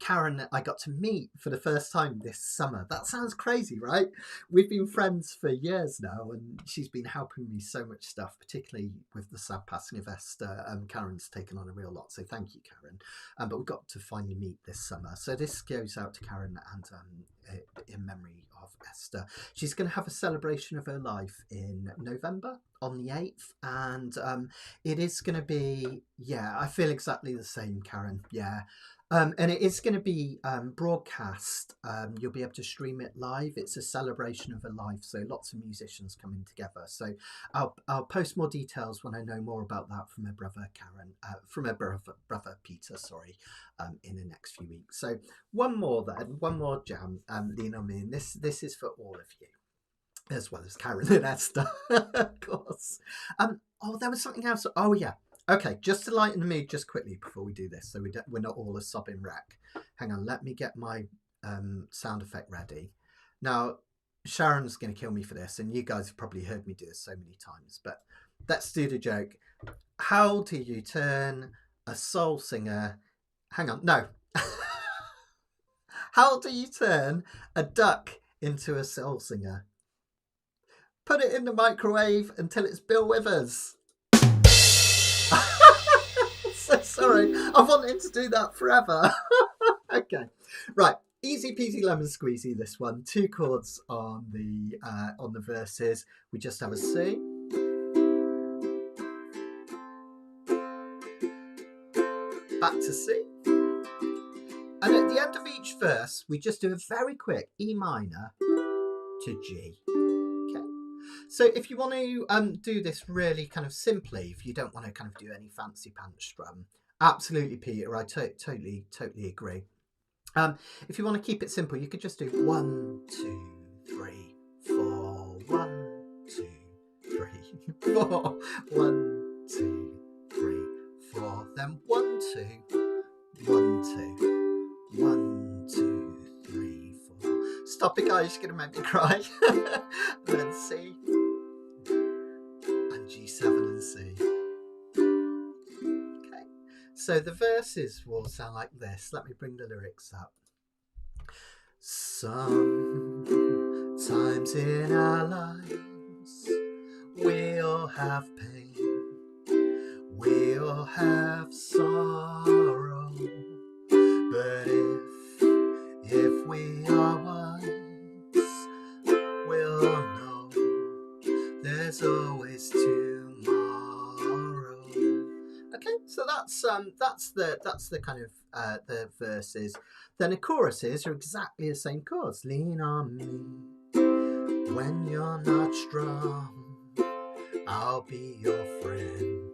Karen, I got to meet for the first time this summer. That sounds crazy, right? We've been friends for years now, and she's been helping me so much stuff, particularly with the sad passing of Esther. Karen's taken on a real lot, so thank you, Karen. But we got to finally meet this summer. So this goes out to Karen and in memory of Esther. She's going to have a celebration of her life in November on the 8th, and it is going to be, yeah, I feel exactly the same, Karen. Yeah. And it is going to be broadcast. You'll be able to stream it live. It's a celebration of her life, so lots of musicians coming together. So I'll post more details when I know more about that from her brother Karen, from her brother Peter, sorry, in the next few weeks. So one more jam, Lean on Me, and this is for all of you, as well as Karen and Esther, of course. Oh, there was something else. Oh yeah. Okay, just to lighten the mood just quickly before we do this, so we're not all a sobbing wreck. Hang on, let me get my sound effect ready. Now, Sharon's going to kill me for this, and you guys have probably heard me do this so many times, but let's do the joke. How do you turn a soul singer... Hang on, no. How do you turn a duck into a soul singer? Put it in the microwave until it's Bill Withers. So sorry, I've wanted to do that forever. Okay, right. Easy peasy lemon squeezy. This one. 2 chords on the verses. We just have a C. Back to C. And at the end of each verse, we just do a very quick E minor to G. Okay. So if you want to do this really kind of simply, if you don't want to kind of do any fancy pants strum, absolutely, Peter, I totally agree. If you want to keep it simple, you could just do 1, 2, 3, 4, 1, 2, 3, 4, 1, 2, 3, 4, then 1, 2, 1, 2, 1, 2, 3, 4. Stop it, guys, you're going to make me cry. And then C, and G7 and C. Okay, so the verses will sound like this. Let me bring the lyrics up. Sometimes in our lives we all have pain, we all have sorrow, but if we are wise, we'll know there's always tomorrow. Okay, so that's the kind of the verses. Then the choruses are exactly the same chords. Lean on me when you're not strong. I'll be your friend.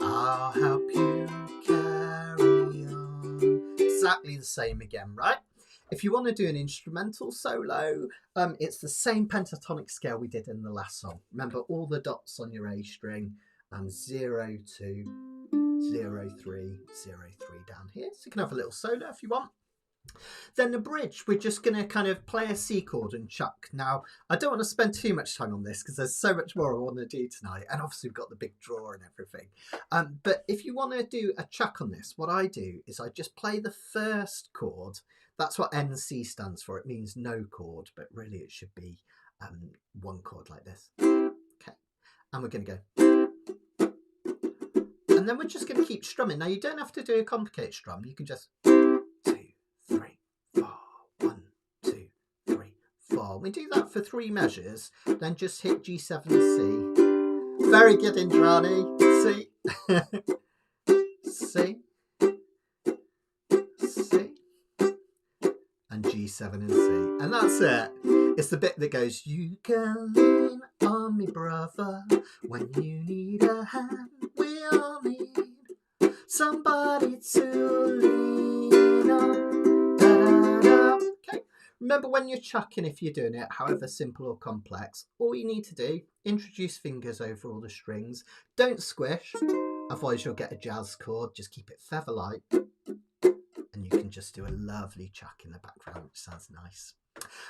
I'll help you carry on. Exactly the same again, right? If you want to do an instrumental solo, it's the same pentatonic scale we did in the last song. Remember all the dots on your A string and 0, 2, 0, 3, 0, 3 down here. So you can have a little solo if you want. Then the bridge, we're just going to kind of play a C chord and chuck. Now, I don't want to spend too much time on this because there's so much more I want to do tonight. And obviously we've got the big draw and everything. But if you want to do a chuck on this, what I do is I just play the first chord. That's what NC stands for. It means no chord, but really it should be 1 chord like this. Okay. And we're going to go. And then we're just going to keep strumming. Now, you don't have to do a complicated strum. You can just 2, 3, 4, 1, 2, 3, 4. We do that for 3 measures. Then just hit G7 C. Very good, Indrani. C. C. C. And G7 and C. And that's it. It's the bit that goes, you can lean on me, brother, when you need a hand. We all need somebody to lean on. Da, da, da. Okay. Remember when you're chucking, if you're doing it, however simple or complex, all you need to do, introduce fingers over all the strings. Don't squish, otherwise you'll get a jazz chord. Just keep it feather light. And you can just do a lovely chuck in the background, which sounds nice.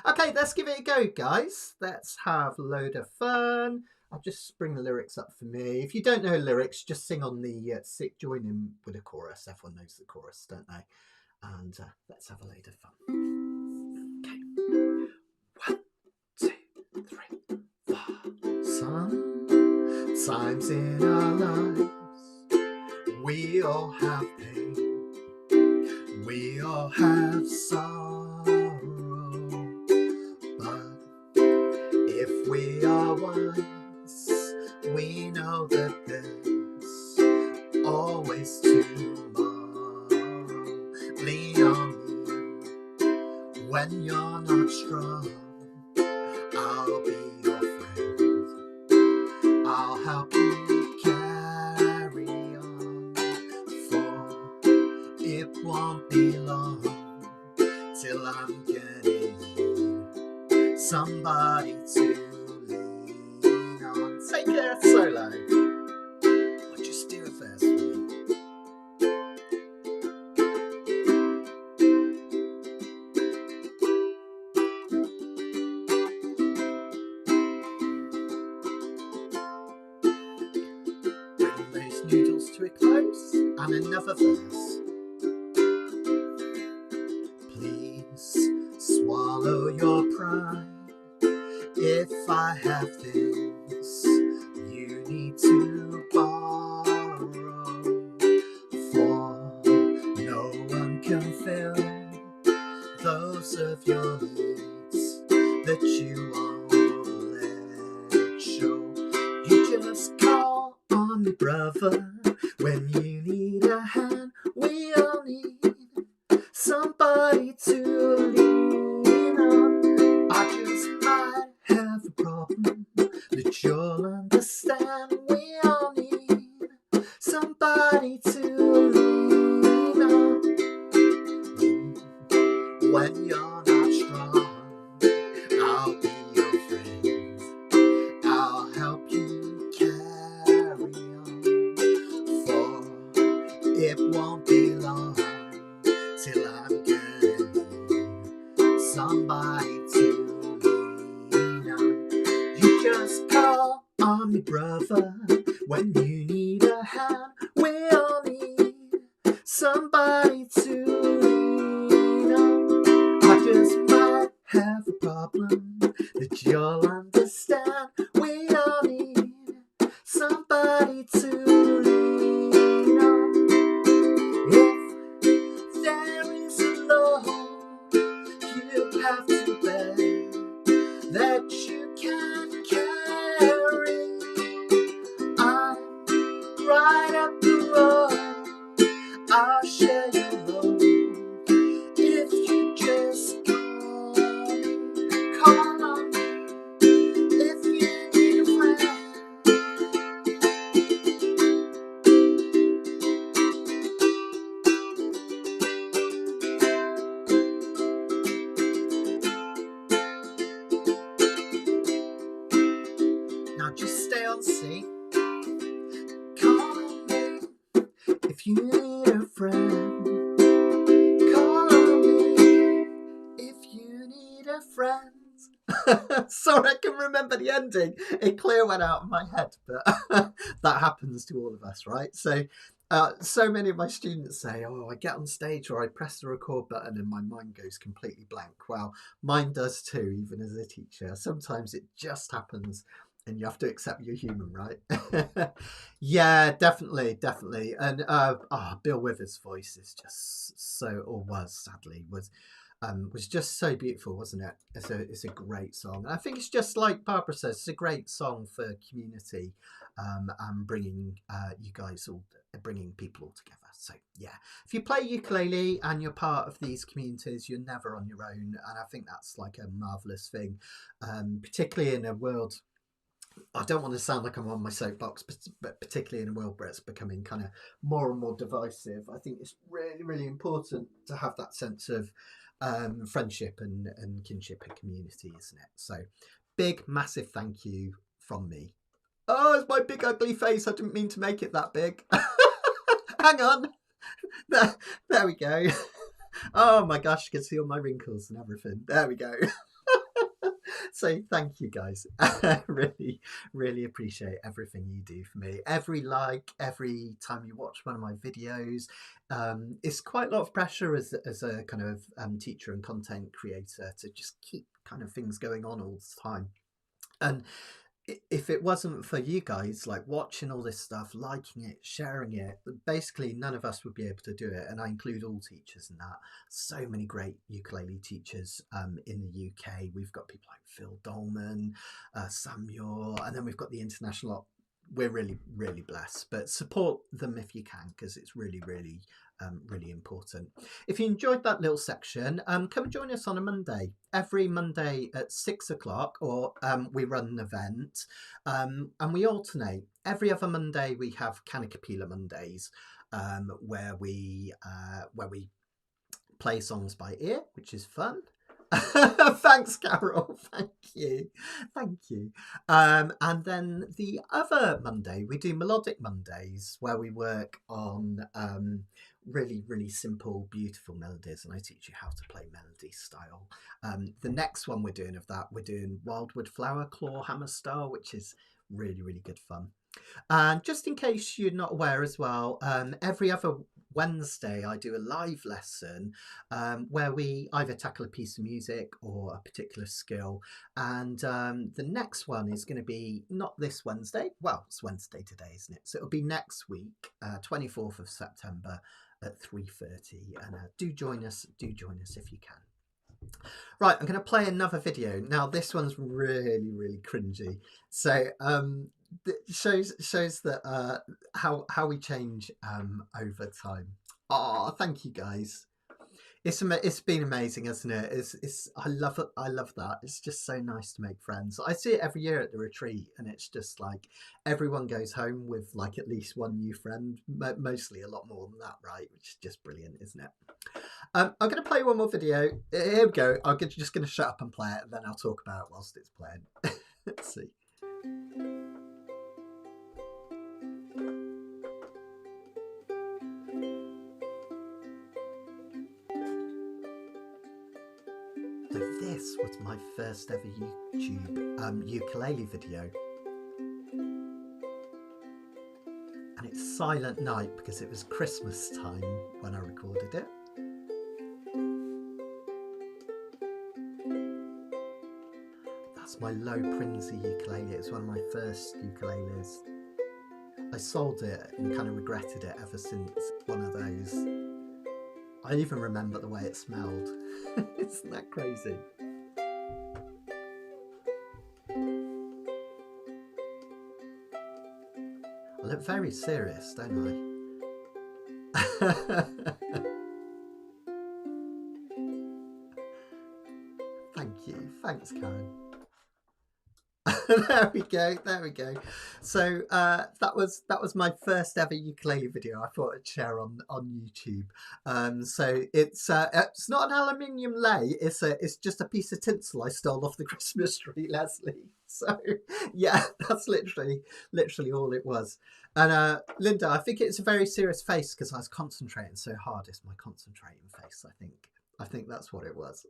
Okay, let's give it a go, guys. Let's have a load of fun. I'll just bring the lyrics up for me. If you don't know lyrics, just sing on the join in with a chorus. Everyone knows the chorus, don't they? And let's have a load of fun. Okay. 1, 2, 3, 4. Sometimes in our lives we all have pain. We all have sorrow, but if we are wise, we know that there's always tomorrow. Lean on me when you're not strong. I'll be your friend. I'll help you carry on, for it won't be long till I'm getting somebody to lean on. Take it solo. Or just do a verse for me. Bring those noodles to a close and another verse. Please swallow your pride if I have on me, brother. When you need a hand, we all need somebody to lean on. I just might have a problem that you'll understand. We all need somebody to lean on. When you're not strong, I'll be your friend. I'll help you carry on. For it won't be long till I'm getting somebody to lean on. You just call on me, brother. When you need a hand, we all need somebody to lean on. I just might have a problem that you'll understand. We all need somebody to lean on. If there is a load you have to bear that you can't carry, I'm right up the road. I'll share your load if you just call on me if you need a friend. Now just stay on C. Call on me if you need a friend. Call on me if you need a friend. Sorry, I can remember the ending. It clear went out of my head, but that happens to all of us, right? So many of my students say, oh, I get on stage or I press the record button and my mind goes completely blank. Well, mine does too, even as a teacher. Sometimes it just happens and you have to accept you're human, right? Yeah, definitely. And Bill Withers' voice is just so, or was sadly, was just so beautiful, wasn't it? It's a great song. And I think it's just like Barbara says, it's a great song for community and bringing you guys all, bringing people all together. So yeah, if you play ukulele and you're part of these communities, you're never on your own. And I think that's like a marvelous thing, particularly in a world, I don't want to sound like I'm on my soapbox, but particularly in a world where it's becoming kind of more and more divisive, I think it's really, really important to have that sense of friendship and kinship and community, isn't it? So big, massive thank you from me. Oh, it's my big ugly face. I didn't mean to make it that big. Hang on. There we go. Oh my gosh, you can see all my wrinkles and everything. There we go. So thank you guys. I really, really appreciate everything you do for me. Every like, every time you watch one of my videos. It's quite a lot of pressure as a kind of teacher and content creator to just keep kind of things going on all the time. And if it wasn't for you guys like watching all this stuff, liking it, sharing it, basically none of us would be able to do it. And I include all teachers in that. So many great ukulele teachers in the UK. We've got people like Phil Dolman, Samuel, and then we've got the international. We're really, really blessed, but support them if you can, because it's really, really, really important. If you enjoyed that little section, come join us on a Monday. Every Monday at 6 o'clock, or we run an event, and we alternate. Every other Monday we have Kanakapila Mondays, where we play songs by ear, which is fun. Thanks, Carol. Thank you. And then the other Monday, we do Melodic Mondays, where we work on really, really simple, beautiful melodies, and I teach you how to play melody style. The next one we're doing Wildwood Flower Claw Hammer Style, which is really, really good fun. And just in case you're not aware as well, every other Wednesday I do a live lesson where we either tackle a piece of music or a particular skill, and the next one is going to be not this Wednesday, well, it's Wednesday today, isn't it? So it'll be next week, 24th of September at 3:30, and do join us if you can. Right, I'm going to play another video. Now this one's really, really cringy. So shows that how we change over time. Oh, thank you guys. It's been amazing, hasn't it? It's I love that. It's just so nice to make friends. I see it every year at the retreat, and it's just like everyone goes home with like at least one new friend, mostly a lot more than that, right? Which is just brilliant, isn't it? I'm going to play one more video. Here we go. Just going to shut up and play it, and then I'll talk about it whilst it's playing. Let's see. So this was my first ever YouTube ukulele video. And it's Silent Night because it was Christmas time when I recorded it. That's my low Prinsy ukulele. It's one of my first ukuleles. I sold it and kind of regretted it ever since. One of those. I even remember the way it smelled. Isn't that crazy? I look very serious, don't I? Thank you. Thanks, Karen. There we go. So that was my first ever ukulele video. I thought I'd share on YouTube. So it's not an aluminium lei. It's just a piece of tinsel I stole off the Christmas tree, Leslie. So yeah, that's literally all it was. And Linda, I think it's a very serious face because I was concentrating so hard. It's my concentrating face, I think that's what it was.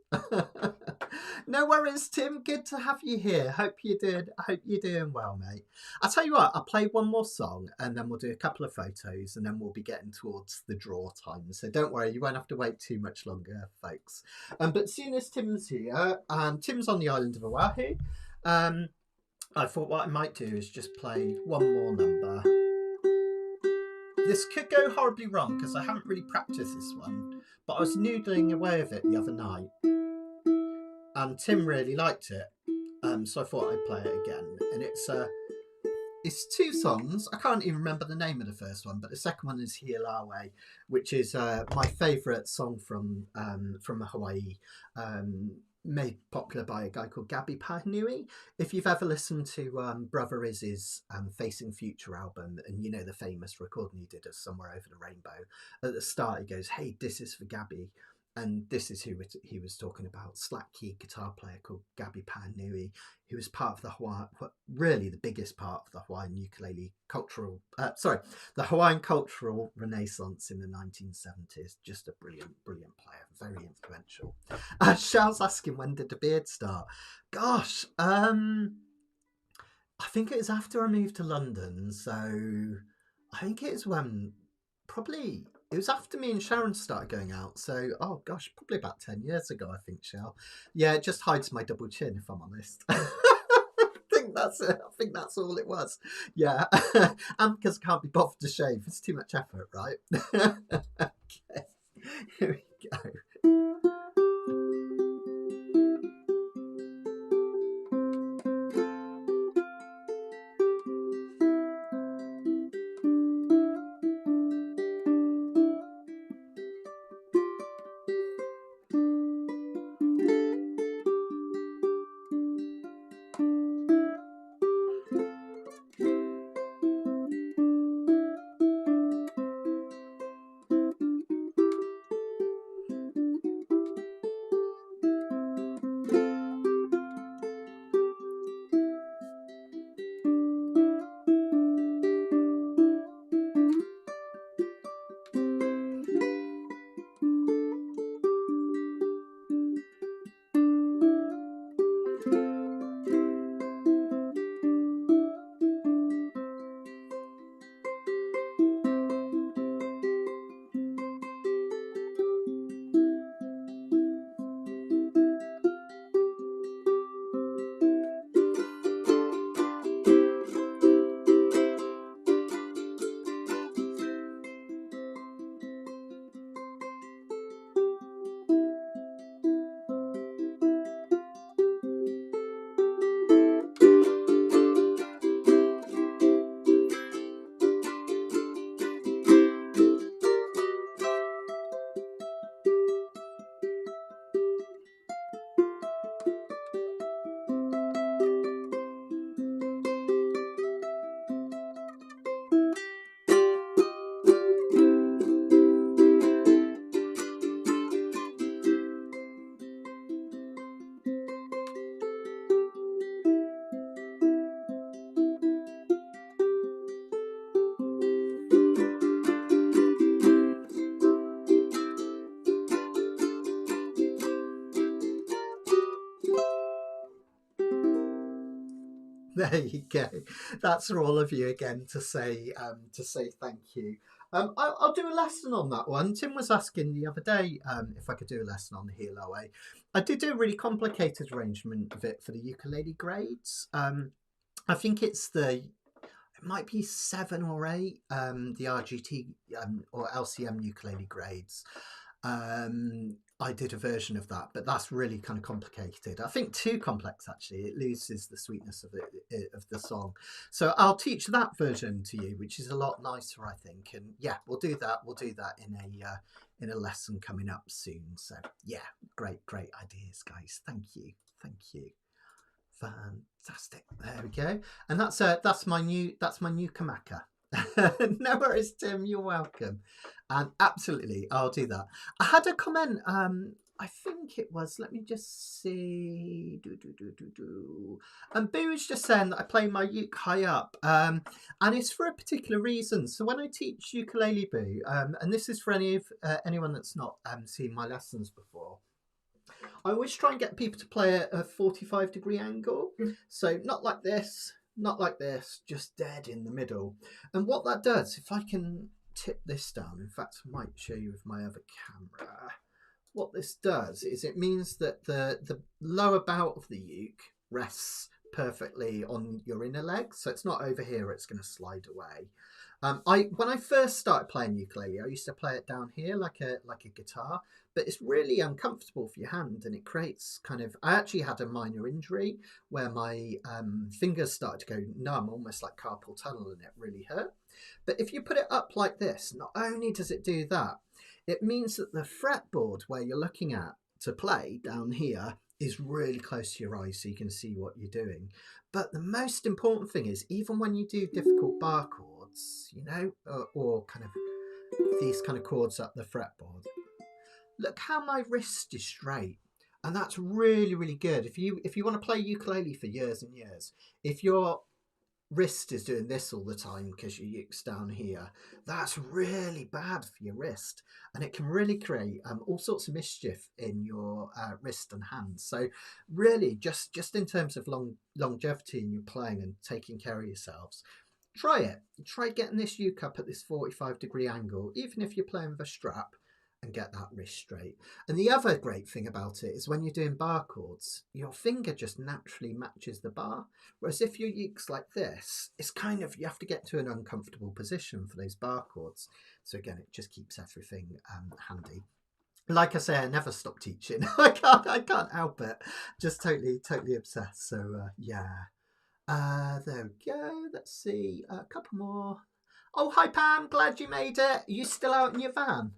No worries, Tim. Good to have you here. Hope you're doing well, mate. I'll tell you what, I'll play one more song and then we'll do a couple of photos and then we'll be getting towards the draw time. So don't worry, you won't have to wait too much longer, folks. But soon as Tim's here, Tim's on the island of Oahu. I thought what I might do is just play one more number. This could go horribly wrong because I haven't really practiced this one, but I was noodling away with it the other night and Tim really liked it, so I thought I'd play it again. And it's two songs. I can't even remember the name of the first one, but the second one is Hialawe, which is my favourite song from Hawaii, made popular by a guy called Gabi Pahnui. If you've ever listened to Brother Izzy's Facing Future album, and you know the famous recording he did of Somewhere Over the Rainbow, at the start he goes, "Hey, this is for Gabi," and this is who he was talking about. Slack key guitar player called Gabi Pahnui, who was part of the really the biggest part of the Hawaiian ukulele cultural, the Hawaiian cultural renaissance in the 1970s. Just a brilliant player, very influential. Charles asking, when did the beard start? Gosh, I think it was after I moved to London, so I think it was when it was after me and Sharon started going out. So, oh gosh, probably about 10 years ago, I think, Shell. Yeah, it just hides my double chin, if I'm honest. I think that's it. I think that's all it was. Yeah, and because I can't be bothered to shave. It's too much effort, right? Okay, here we go. There you go. That's for all of you again to say thank you. I'll do a lesson on that one. Tim was asking the other day if I could do a lesson on the heel OA. I did do a really complicated arrangement of it for the ukulele grades. I think it might be 7 or 8, the RGT or LCM ukulele grades. I did a version of that, but that's really kind of complicated. I think too complex, actually. It loses the sweetness of the song. So I'll teach that version to you, which is a lot nicer, I think. And yeah, we'll do that. We'll do that in a lesson coming up soon. So yeah, great ideas, guys. Thank you. Fantastic. There we go. And that's my new Kamaka. No worries, Tim. You're welcome. And absolutely, I'll do that. I had a comment. I think it was. Let me just see. And Boo is just saying that I play my uke high up, and it's for a particular reason. So when I teach ukulele, Boo, and this is for anyone that's not seen my lessons before, I always try and get people to play at a 45-degree angle. So not like this, just dead in the middle. And what that does, if I can tip this down, in fact, I might show you with my other camera. What this does is it means that the lower bout of the uke rests perfectly on your inner leg. So it's not over here, it's going to slide away. When I first started playing ukulele, I used to play it down here like a guitar, but it's really uncomfortable for your hand, and it creates kind of. I actually had a minor injury where my fingers started to go numb, almost like carpal tunnel, and it really hurt. But if you put it up like this, not only does it do that, it means that the fretboard where you're looking at to play down here is really close to your eyes, so you can see what you're doing. But the most important thing is, even when you do difficult bar chords, you know, or kind of these kind of chords up the fretboard, look how my wrist is straight. And that's really good. If you want to play ukulele for years and years, if your wrist is doing this all the time because your uke's down here, that's really bad for your wrist, and it can really create all sorts of mischief in your wrist and hands. So really, just in terms of longevity in your playing and taking care of yourselves, try getting this uke up at this 45-degree angle, even if you're playing with a strap, and get that wrist straight. And the other great thing about it is when you're doing bar chords, your finger just naturally matches the bar. Whereas if your uke's like this, it's kind of, you have to get to an uncomfortable position for those bar chords. So again, it just keeps everything handy. Like I say, I never stop teaching. I can't help it. Just totally obsessed. So yeah. There we go. Let's see. A couple more. Oh, hi Pam. Glad you made it. Are you still out in your van?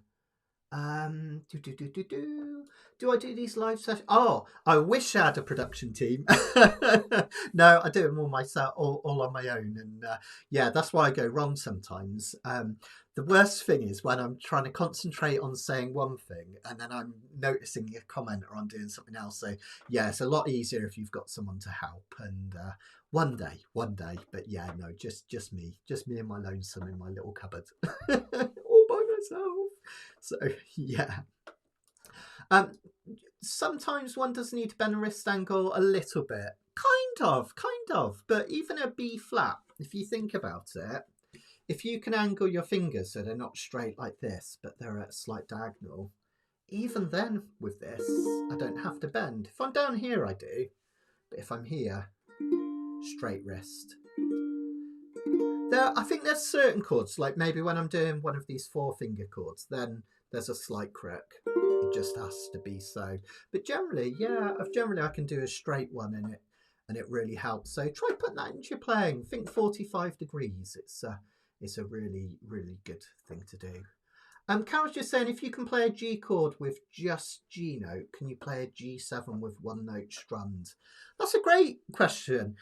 Do I do these live sessions? Oh, I wish I had a production team. No, I do them all myself, all on my own, and yeah, that's why I go wrong sometimes. The worst thing is when I'm trying to concentrate on saying one thing and then I'm noticing a comment or I'm doing something else. So yeah, it's a lot easier if you've got someone to help. And one day, but yeah, no, just me and my lonesome in my little cupboard, all by myself. So yeah. Sometimes one does need to bend a wrist angle a little bit, kind of, but even a B flat, if you think about it, if you can angle your fingers so they're not straight like this, but they're at a slight diagonal, even then with this, I don't have to bend. If I'm down here, I do, but if I'm here, straight wrist. I think there's certain chords, like maybe when I'm doing one of these 4-finger chords, then there's a slight crook. It just has to be so. But generally, yeah, I can do a straight one in it, and it really helps. So try putting that into your playing. Think 45 degrees. It's a really good thing to do. Carol's just saying, if you can play a G chord with just G note, can you play a G7 with 1-note strummed? That's a great question.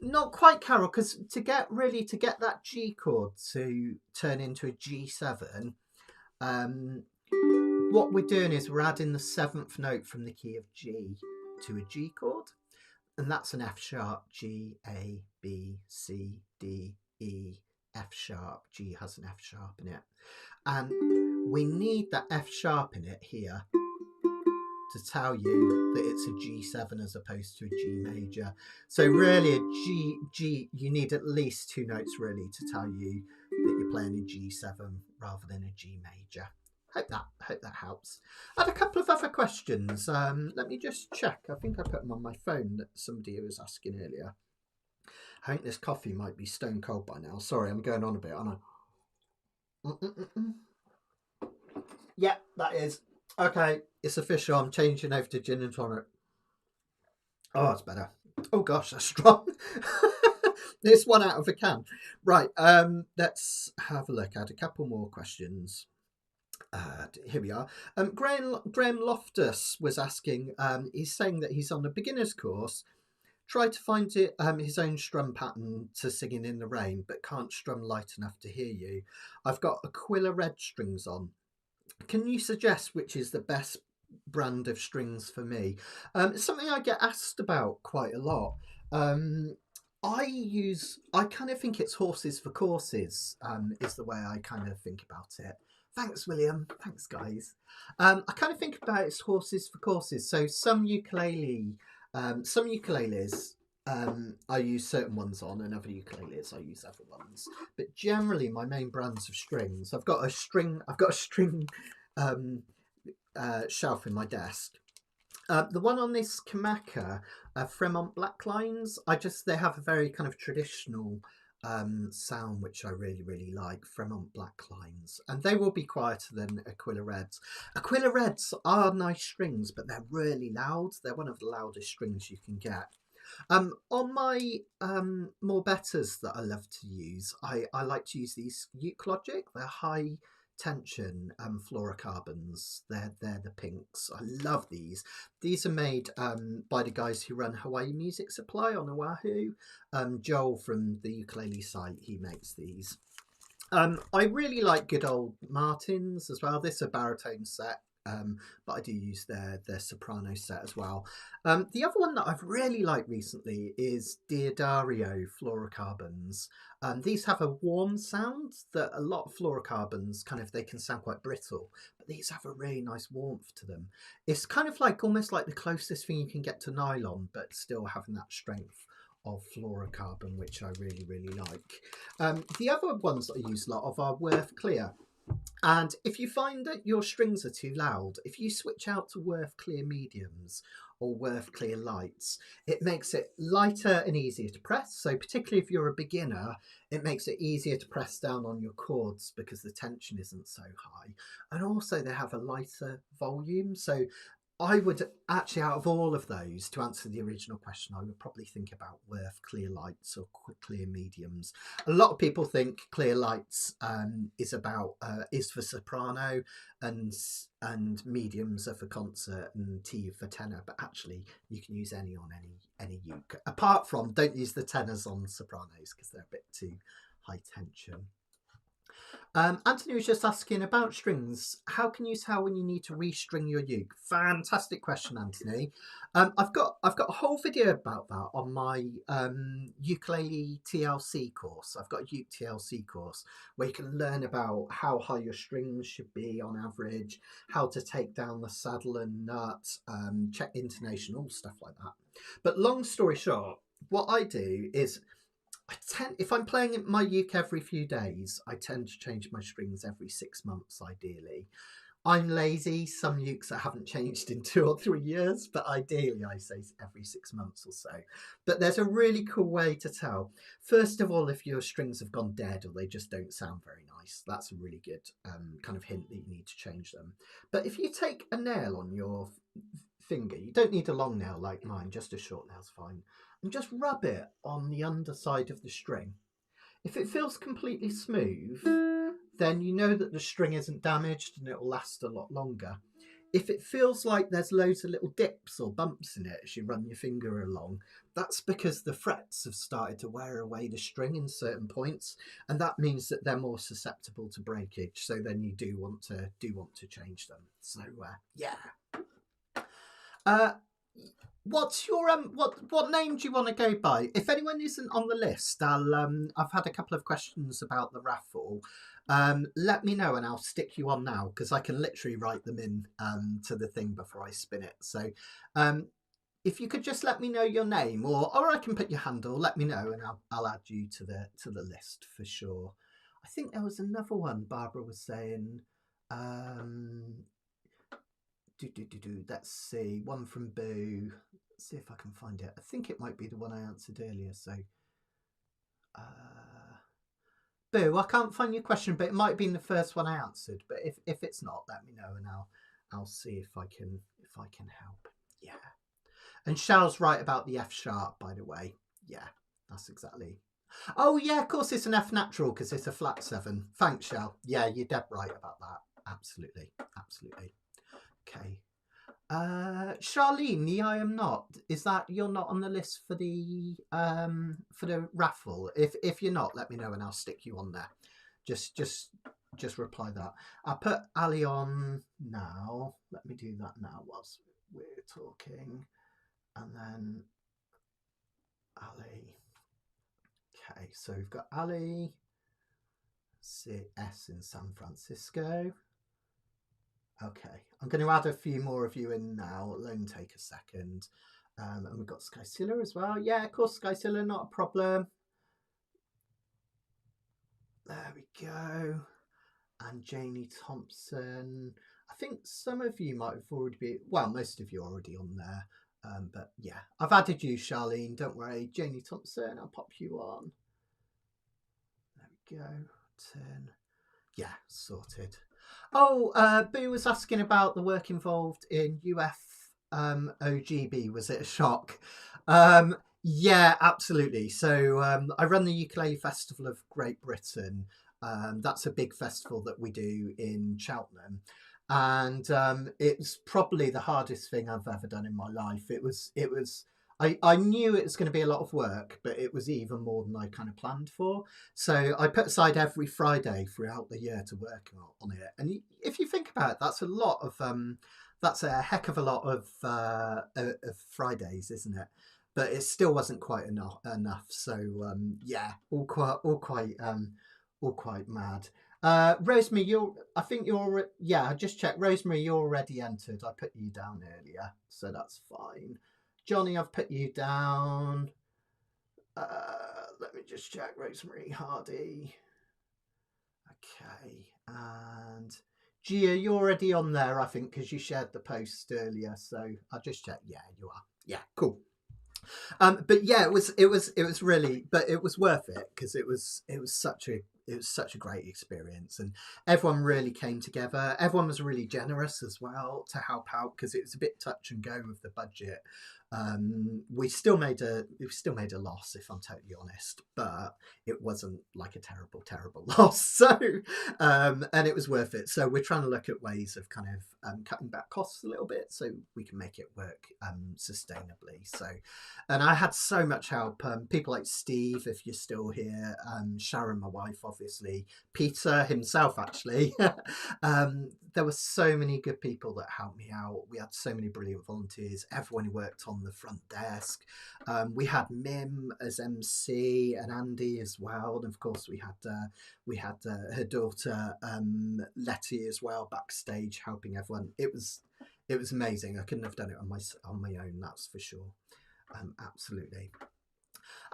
Not quite, Carol, because to get that G chord to turn into a G7, what we're doing is we're adding the 7th note from the key of G to a G chord, and that's an F sharp, G, A, B, C, D, E, F sharp. G has an F sharp in it, and we need that F sharp in it here to tell you that it's a G7 as opposed to a G major. So really, you need at least 2 notes really to tell you that you're playing a G7 rather than a G major. Hope that helps. I had a couple of other questions. Let me just check. I think I put them on my phone that somebody was asking earlier. I think this coffee might be stone cold by now. Sorry, I'm going on a bit, aren't I? Yeah, that is. Okay, it's official. I'm changing over to gin and tonic. Oh, it's better. Oh gosh, that's strong. This one out of a can. Right, let's have a look. I had a couple more questions. Here we are. Graham Loftus was asking, he's saying that he's on a beginner's course, tried to find his own strum pattern to Singing in the Rain, but can't strum light enough to hear you. I've got Aquila Red strings on. Can you suggest which is the best brand of strings for me? It's something I get asked about quite a lot. I kind of think it's horses for courses, is the way I kind of think about it. Thanks, William. Thanks, guys. I kind of think about it as horses for courses. So some ukuleles, I use certain ones on, and other ukuleles I use other ones. But generally, my main brands of strings, I've got a string shelf in my desk. The one on this Kamaka, Fremont Black Lines, they have a very kind of traditional sound which I really like. Fremont Black Lines, and they will be quieter than Aquila Reds. Aquila Reds are nice strings, but they're really loud. They're one of the loudest strings you can get. On my more betters that I love to use, I like to use these Uke Logic. They're high tension fluorocarbons. They're the pinks. I love these. These are made by the guys who run Hawaii Music Supply on Oahu. Joel from the ukulele site, he makes these. I really like good old Martins as well. This is a baritone set, but I do use their soprano set as well. The other one that I've really liked recently is Diodario fluorocarbons. These have a warm sound that a lot of fluorocarbons they can sound quite brittle, but these have a really nice warmth to them. It's kind of like almost like the closest thing you can get to nylon, but still having that strength of fluorocarbon, which I really like. The other ones that I use a lot of are Worth Clear. And if you find that your strings are too loud, if you switch out to Worth Clear mediums or Worth Clear lights, it makes it lighter and easier to press. So particularly if you're a beginner, it makes it easier to press down on your chords because the tension isn't so high. And also they have a lighter volume. So I would actually, out of all of those, to answer the original question, I would probably think about Worth Clear Lights or Clear Mediums. A lot of people think Clear Lights is for soprano, and mediums are for concert, and T for tenor. But actually, you can use any on any uke. Apart from, don't use the tenors on sopranos because they're a bit too high tension. Anthony was just asking about strings. How can you tell when you need to restring your uke? Fantastic question, Anthony. I've got a whole video about that on my ukulele TLC course. I've got a uke TLC course where you can learn about how high your strings should be on average, how to take down the saddle and nut, check intonation, all stuff like that. But long story short, what I do is if I'm playing my uke every few days, I tend to change my strings every 6 months, ideally. I'm lazy. Some ukes I haven't changed in 2 or 3 years, but ideally I say every 6 months or so. But there's a really cool way to tell. First of all, if your strings have gone dead or they just don't sound very nice, that's a really good kind of hint that you need to change them. But if you take a nail on your finger, you don't need a long nail like mine, just a short nail's fine, and just rub it on the underside of the string. If it feels completely smooth, then you know that the string isn't damaged and it will last a lot longer. If it feels like there's loads of little dips or bumps in it as you run your finger along, that's because the frets have started to wear away the string in certain points, and that means that they're more susceptible to breakage. So then you do want to change them. So yeah. What's your what name do you want to go by? If anyone isn't on the list, I've had a couple of questions about the raffle. Let me know and I'll stick you on now because I can literally write them in to the thing before I spin it. So um if you could just let me know your name, or I can put your handle, let me know and I'll add you to the list for sure. I think there was another one Barbara was saying. Um Let's see. One from Boo. Let's see if I can find it. I think it might be the one I answered earlier. So, Boo, I can't find your question, but it might have been the first one I answered. But if it's not, let me know and I'll see if I can help. Yeah. And Shell's right about the F sharp, by the way. Yeah, that's exactly. Oh yeah, of course it's an F natural because it's a flat 7. Thanks, Shell. Yeah, you're dead right about that. Absolutely, absolutely. Okay. Charlene, the I am not. Is that you're not on the list for the raffle? If you're not, let me know and I'll stick you on there. Just reply that. I'll put Ali on now. Let me do that now whilst we're talking. And then Ali. Okay, so we've got Ali. CS in San Francisco. Okay, I'm going to add a few more of you in now. It'll only take a second. And we've got Skysilla as well. Yeah, of course, Skysilla, not a problem. There we go. And Janie Thompson. I think some of you might have already been, well, most of you are already on there. But yeah, I've added you, Charlene. Don't worry. Janie Thompson, I'll pop you on. There we go. Turn. Yeah, sorted. Oh, Boo was asking about the work involved in OGB. Was it a shock? Yeah, absolutely. So I run the Ukulele Festival of Great Britain. That's a big festival that we do in Cheltenham. And it's probably the hardest thing I've ever done in my life. I knew it was going to be a lot of work, but it was even more than I kind of planned for. So I put aside every Friday throughout the year to work on it. And if you think about it, that's a heck of a lot of Fridays, isn't it? But it still wasn't quite enough. So yeah, all quite mad. Rosemary, I just checked. Rosemary, you're already entered. I put you down earlier, so that's fine. Johnny, I've put you down. Let me just check. Rosemary Hardy. Okay, and Gia, you're already on there, I think, because you shared the post earlier. So I'll just check. Yeah, you are. Yeah, cool. But yeah, it was really, but it was worth it because it was such a great experience, and everyone really came together. Everyone was really generous as well to help out because it was a bit touch and go with the budget. We still made a loss, if I'm totally honest, but it wasn't like a terrible loss. So and it was worth it. So we're trying to look at ways of kind of cutting back costs a little bit so we can make it work sustainably. So, and I had so much help. People like Steve, if you're still here, Sharon, my wife, obviously, Peter himself, actually. There were so many good people that helped me out. We had so many brilliant volunteers. Everyone who worked on the front desk. We had Mim as MC and Andy as well, and of course we had her daughter Letty as well backstage helping everyone. It was amazing. I couldn't have done it on my own, that's for sure. Absolutely.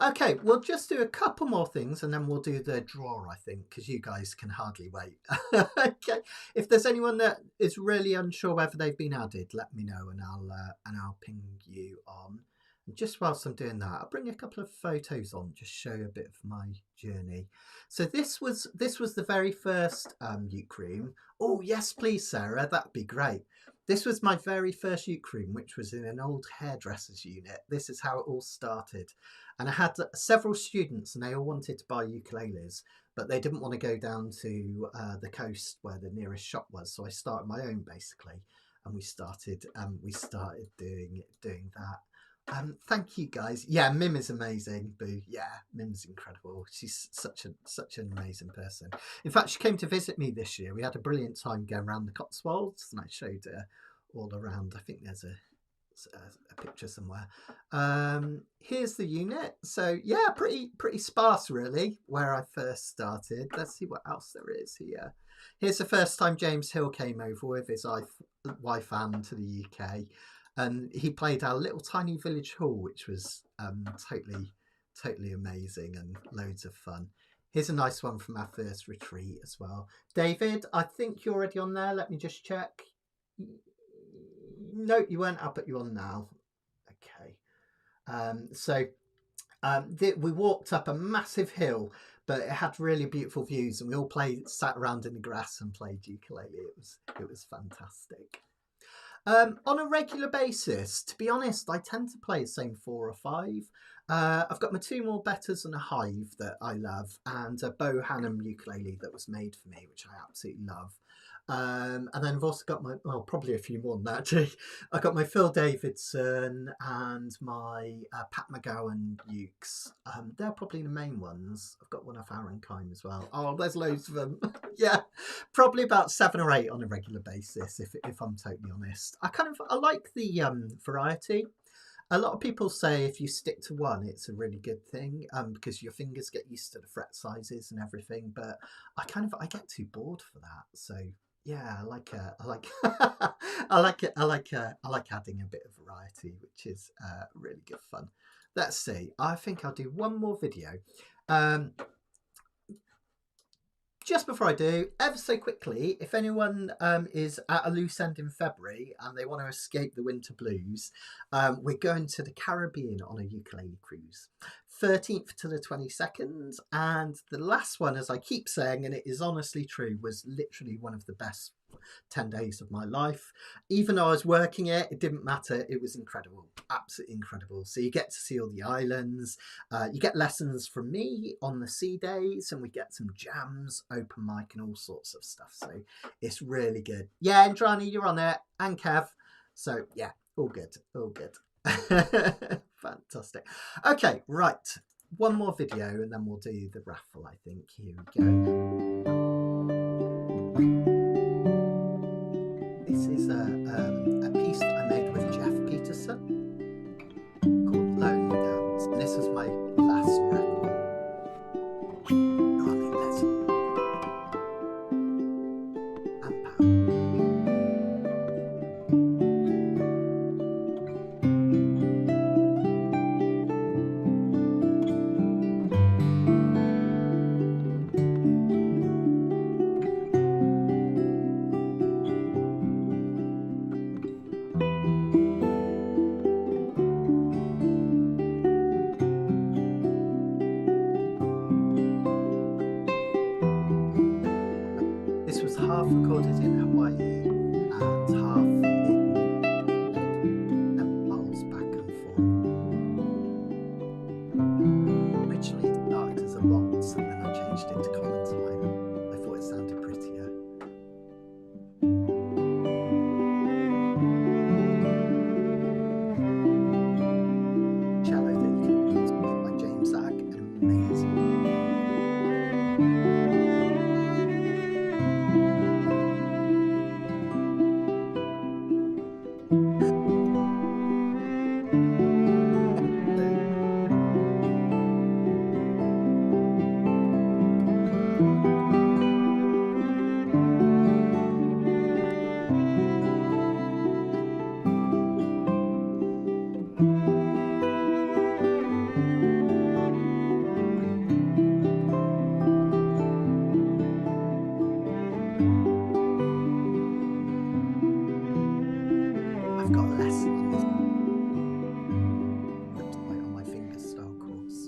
Okay, we'll just do a couple more things and then we'll do the draw, I think, because you guys can hardly wait. Okay, if there's anyone that is really unsure whether they've been added, let me know and I'll ping you on. And just whilst I'm doing that, I'll bring a couple of photos on, just show a bit of my journey. So this was the very first uke room. Oh yes, please, Sarah, that'd be great. This was my very first uke room, which was in an old hairdresser's unit. This is how it all started. And I had several students and they all wanted to buy ukuleles, but they didn't want to go down to the coast where the nearest shop was. So I started my own basically. And we started doing that. Thank you guys. Yeah, Mim is amazing. Boo. Yeah, Mim's incredible. She's such an amazing person. In fact, she came to visit me this year. We had a brilliant time going around the Cotswolds and I showed her all around. I think there's a picture somewhere. Here's the unit. So yeah, pretty sparse really where I first started. Let's see what else there is here. Here's the first time James Hill came over with his wife Anne to the UK, and he played our little tiny village hall, which was totally amazing and loads of fun. Here's a nice one from our first retreat as well. David, I think you're already on there. Let me just check. No, you weren't. I'll put you on now. Okay. We walked up a massive hill, but it had really beautiful views, and we all sat around in the grass and played ukulele. It was fantastic. On a regular basis, to be honest, I tend to play the same 4 or 5. I've got my 2 more betters and a hive that I love, and a Bo Hannum ukulele that was made for me, which I absolutely love. And then I've also got probably a few more than that actually. I've got my Phil Davidson and my Pat McGowan ukes. They're probably the main ones. I've got one off Aaron Kime as well. Oh, there's loads of them. Yeah, probably about 7 or 8 on a regular basis, if I'm totally honest. I like the variety. A lot of people say if you stick to one, it's a really good thing, because your fingers get used to the fret sizes and everything. But I get too bored for that. So yeah, I like adding a bit of variety, which is really good fun. Let's see. I think I'll do one more video. Just before I do, ever so quickly, if anyone is at a loose end in February and they want to escape the winter blues, we're going to the Caribbean on a ukulele cruise. 13th to the 22nd, and the last one, as I keep saying, and it is honestly true, was literally one of the best 10 days of my life. Even though I was working it didn't matter. It was incredible, absolutely incredible. So you get to see all the islands, you get lessons from me on the sea days, and we get some jams, open mic, and all sorts of stuff. So it's really good. Yeah, Andrani, you're on it, and Kev. So yeah, all good. Fantastic. Okay, right, one more video and then we'll do the raffle, I think. Here we go. This is a piece that I made with Jeff Peterson called Lonely Dance, and this was my last record. This was half recorded in Hawaii and half in miles back and forth. Originally it started as a waltz, and then I changed it to common time. I thought it sounded prettier. Cello that you can use by James Zag, amazing. I've got a lesson on this website on my fingerstyle course.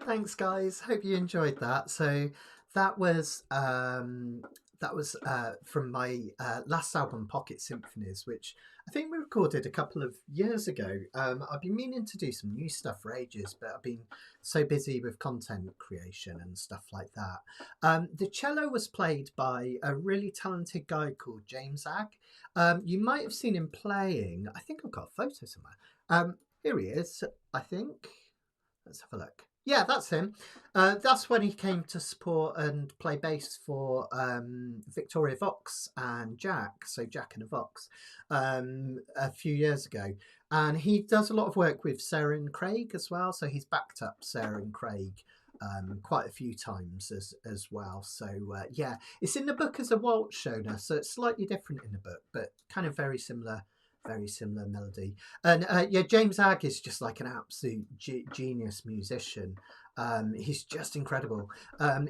Thanks, guys. Hope you enjoyed that. So that was from my last album, Pocket Symphonies, which I think we recorded a couple of years ago. I've been meaning to do some new stuff for ages, but I've been so busy with content creation and stuff like that. The cello was played by a really talented guy called James Agg. You might have seen him playing. I think I've got a photo somewhere. Here he is, I think. Let's have a look. Yeah, that's him. That's when he came to support and play bass for Victoria Vox and Jack, so Jack and the Vox, a few years ago. And he does a lot of work with Sarah and Craig as well, so he's backed up Sarah and Craig quite a few times as well. So yeah, it's in the book as a waltz shona, so it's slightly different in the book, but kind of very similar melody. And yeah, James Agg is just like an absolute genius musician. He's just incredible.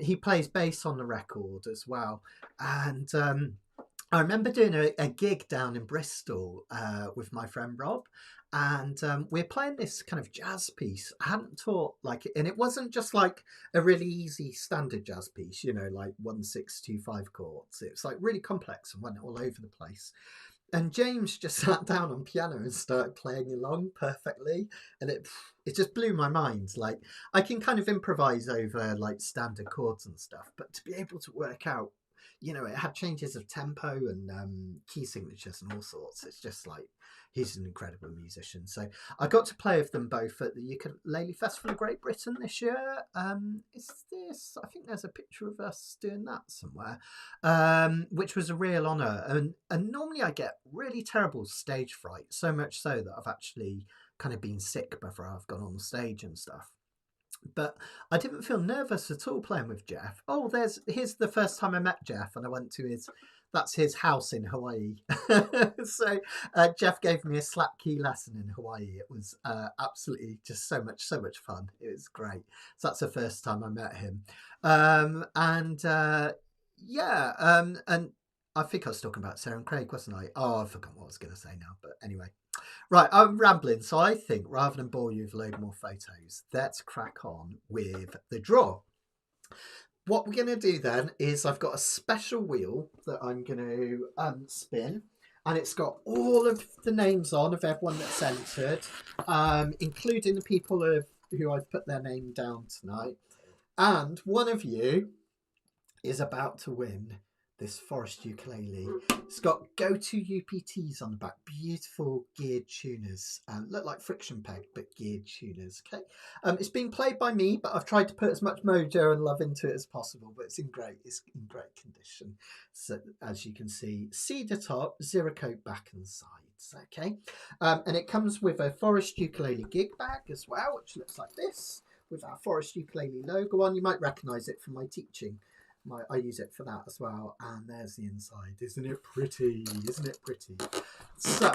He plays bass on the record as well. And I remember doing a gig down in Bristol with my friend Rob. And we're playing this kind of jazz piece. I hadn't taught and it wasn't just like a really easy standard jazz piece, you know, like 1-6-2-5 chords. It was like really complex and went all over the place. And James just sat down on piano and started playing along perfectly, and it just blew my mind. Like, I can kind of improvise over like standard chords and stuff, but to be able to work out, you know, it had changes of tempo and key signatures and all sorts. It's just like, he's an incredible musician. So I got to play with them both at the Ukulele Festival of Great Britain this year. Is this? I think there's a picture of us doing that somewhere, which was a real honour. And normally I get really terrible stage fright, so much so that I've actually kind of been sick before I've gone on stage and stuff. But I didn't feel nervous at all playing with Jeff. Oh, here's the first time I met Jeff, and I went to that's his house in Hawaii. So Jeff gave me a slap key lesson in Hawaii. It was absolutely just so much fun. It was great. So that's the first time I met him. And I think I was talking about Sarah and Craig, wasn't I? Oh, I forgot what I was going to say now. But anyway. Right, I'm rambling, so I think rather than bore you with a load more photos, let's crack on with the draw. What we're going to do then is I've got a special wheel that I'm going to spin, and it's got all of the names on of everyone that's entered, including the people who I've put their name down tonight. And one of you is about to win this Forest ukulele. It's got go-to UPTs on the back, beautiful geared tuners, look like friction peg but geared tuners. Okay, it's been played by me, but I've tried to put as much mojo and love into it as possible. But it's in great condition. So as you can see, cedar top, zero coat back and sides. Okay, and it comes with a Forest ukulele gig bag as well, which looks like this with our Forest ukulele logo on. You might recognise it from my teaching. I use it for that as well. And there's the inside. Isn't it pretty? Isn't it pretty? So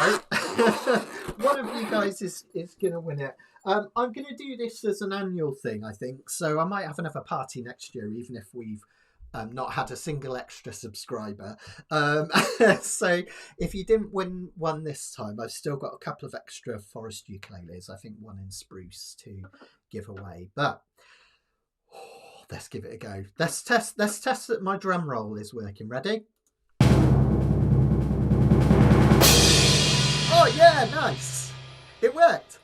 one of you guys is going to win it. I'm going to do this as an annual thing, I think. So I might have another party next year, even if we've not had a single extra subscriber. So if you didn't win one this time, I've still got a couple of extra Forest ukuleles. I think one in spruce to give away. But let's give it a go. Let's test that my drum roll is working. Ready? Oh yeah, nice. It worked.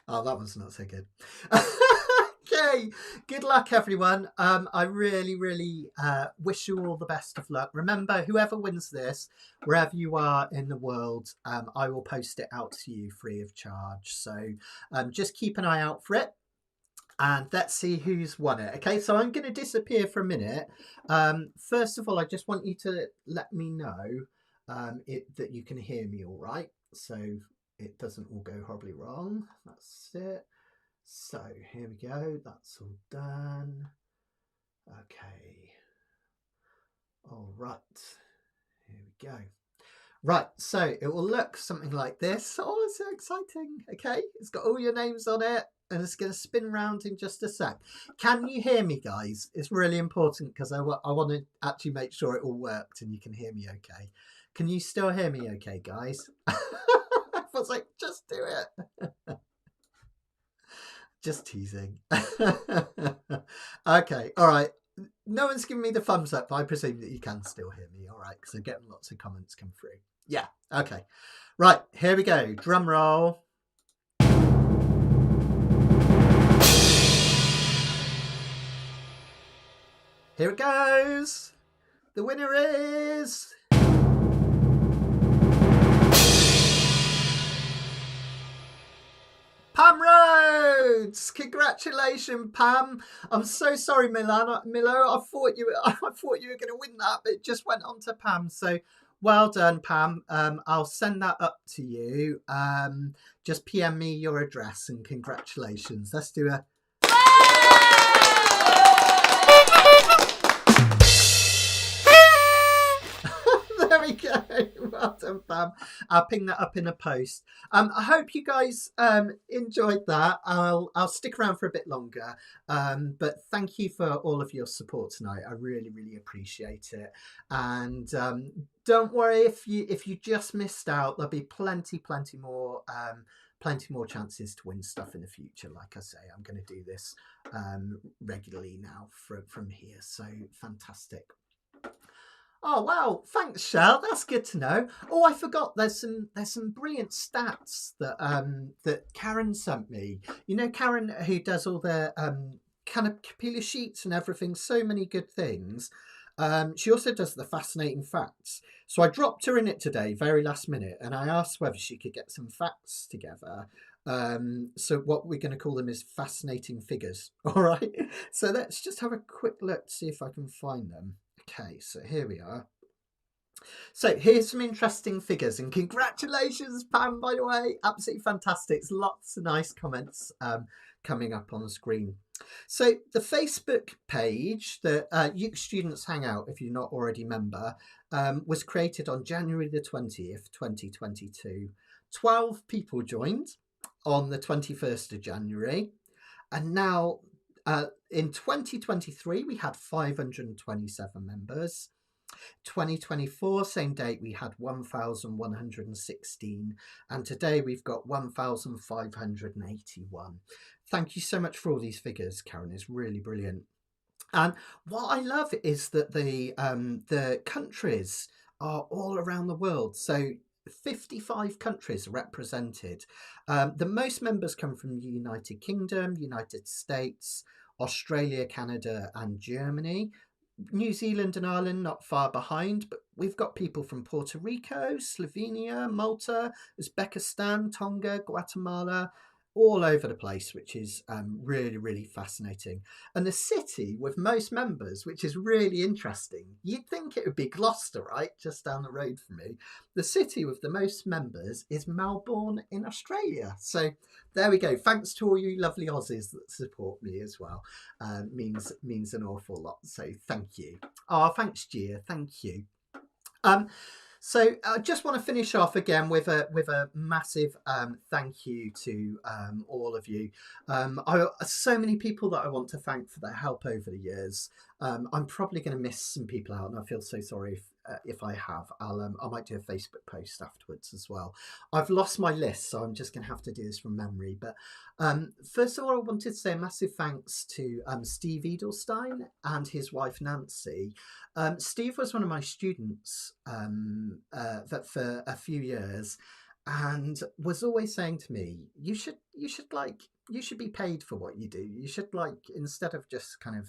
Oh, that one's not so good. Okay, good luck everyone. I really wish you all the best of luck. Remember, whoever wins this, wherever you are in the world, I will post it out to you free of charge. So just keep an eye out for it, and let's see who's won it. Okay, so I'm going to disappear for a minute. First of all, I just want you to let me know that you can hear me all right, so it doesn't all go horribly wrong. That's it. So here we go, that's all done. Okay, all right, here we go. Right, so it will look something like this. Oh, it's so exciting. Okay, it's got all your names on it, and it's going to spin around in just a sec. Can you hear me, guys? It's really important because I want to actually make sure it all worked and you can hear me okay. Can you still hear me okay, guys? was like, just do it. Just teasing. Okay, all right. No one's giving me the thumbs up, but I presume that you can still hear me, all right, because I'm getting lots of comments come through. Yeah, okay. Right, here we go. Drum roll. Here it goes. The winner is... Pam Rhodes! Congratulations, Pam. I'm so sorry, Milo. I thought you were going to win that, but it just went on to Pam. So well done, Pam. I'll send that up to you. Just PM me your address and congratulations. Let's do a... There we go. Well done, Pam. I'll ping that up in a post. I hope you guys enjoyed that. I'll stick around for a bit longer. But thank you for all of your support tonight. I really, really appreciate it. And don't worry if you just missed out. There'll be plenty more chances to win stuff in the future. Like I say, I'm going to do this regularly now from here. So fantastic. Oh wow! Thanks, Shell. That's good to know. Oh, I forgot. There's some brilliant stats that that Karen sent me. You know, Karen, who does all the kind of capilla sheets and everything. So many good things. She also does the fascinating facts. So I dropped her in it today, very last minute, and I asked whether she could get some facts together. So what we're going to call them is fascinating figures. All right. So let's just have a quick look to see if I can find them. Okay, so here we are. So here's some interesting figures, and congratulations, Pam, by the way. Absolutely fantastic. Lots of nice comments coming up on the screen. So the Facebook page that Uke Students Hangout, if you're not already a member, was created on January the 20th, 2022. 12 people joined on the 21st of January, and now in 2023, we had 527 members. 2024, same date, we had 1,116. And today we've got 1,581. Thank you so much for all these figures, Karen. It's really brilliant. And what I love is that the countries are all around the world. So 55 countries represented. The most members come from the United Kingdom, United States, Australia, Canada, and Germany. New Zealand and Ireland not far behind, but we've got people from Puerto Rico, Slovenia, Malta, Uzbekistan, Tonga, Guatemala, all over the place, which is really, really fascinating. And the city with most members, which is really interesting. You'd think it would be Gloucester, right? Just down the road from me. The city with the most members is Melbourne in Australia. So there we go. Thanks to all you lovely Aussies that support me as well. Means an awful lot. So thank you. Oh, thanks, Gia. Thank you. So I just want to finish off again with a massive thank you to all of you. So many people that I want to thank for their help over the years. I'm probably going to miss some people out, and I feel so sorry if I have. I might do a Facebook post afterwards as well. I've lost my list, so I'm just going to have to do this from memory. But first of all, I wanted to say a massive thanks to Steve Edelstein and his wife Nancy. Steve was one of my students that for a few years, and was always saying to me, you should be paid for what you do. You should, instead of just kind of,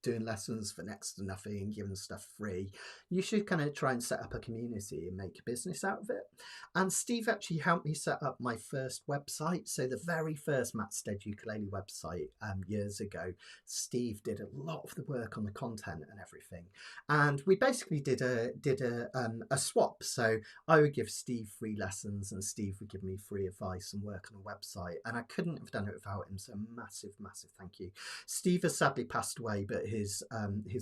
doing lessons for next to nothing and giving stuff free, you should kind of try and set up a community and make a business out of it. And Steve actually helped me set up my first website. So the very first Matt Stead ukulele website years ago, Steve did a lot of the work on the content and everything. And we basically did a swap. So I would give Steve free lessons and Steve would give me free advice and work on a website. And I couldn't have done it without him. So massive, massive thank you. Steve has sadly passed away, but his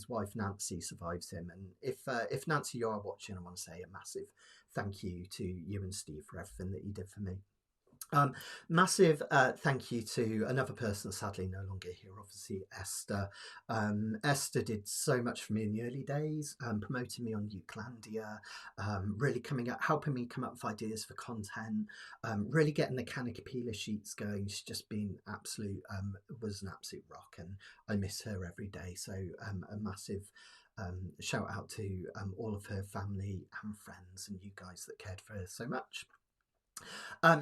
wife Nancy survives him, and if Nancy, you are watching, I want to say a massive thank you to you and Steve for everything that you did for me. Massive thank you to another person, sadly no longer here, obviously Esther. Esther did so much for me in the early days, promoting me on Ukelandia, really coming up, helping me come up with ideas for content, really getting the Canacapila sheets going. She's just been was an absolute rock, and I miss her every day. So a massive shout out to all of her family and friends and you guys that cared for her so much.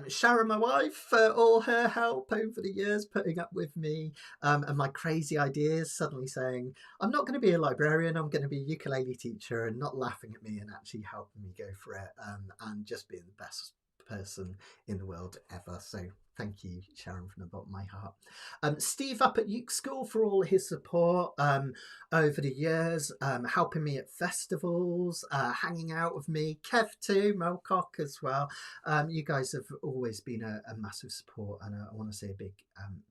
Sharon, my wife, for all her help over the years, putting up with me and my crazy ideas, suddenly saying, I'm not going to be a librarian, I'm going to be a ukulele teacher, and not laughing at me and actually helping me go for it, and just being the best person in the world ever. So thank you, Sharon, from the bottom of my heart. Steve up at Uke School for all his support over the years, helping me at festivals, hanging out with me. Kev too, Melcock as well. You guys have always been a massive support, and I want to say a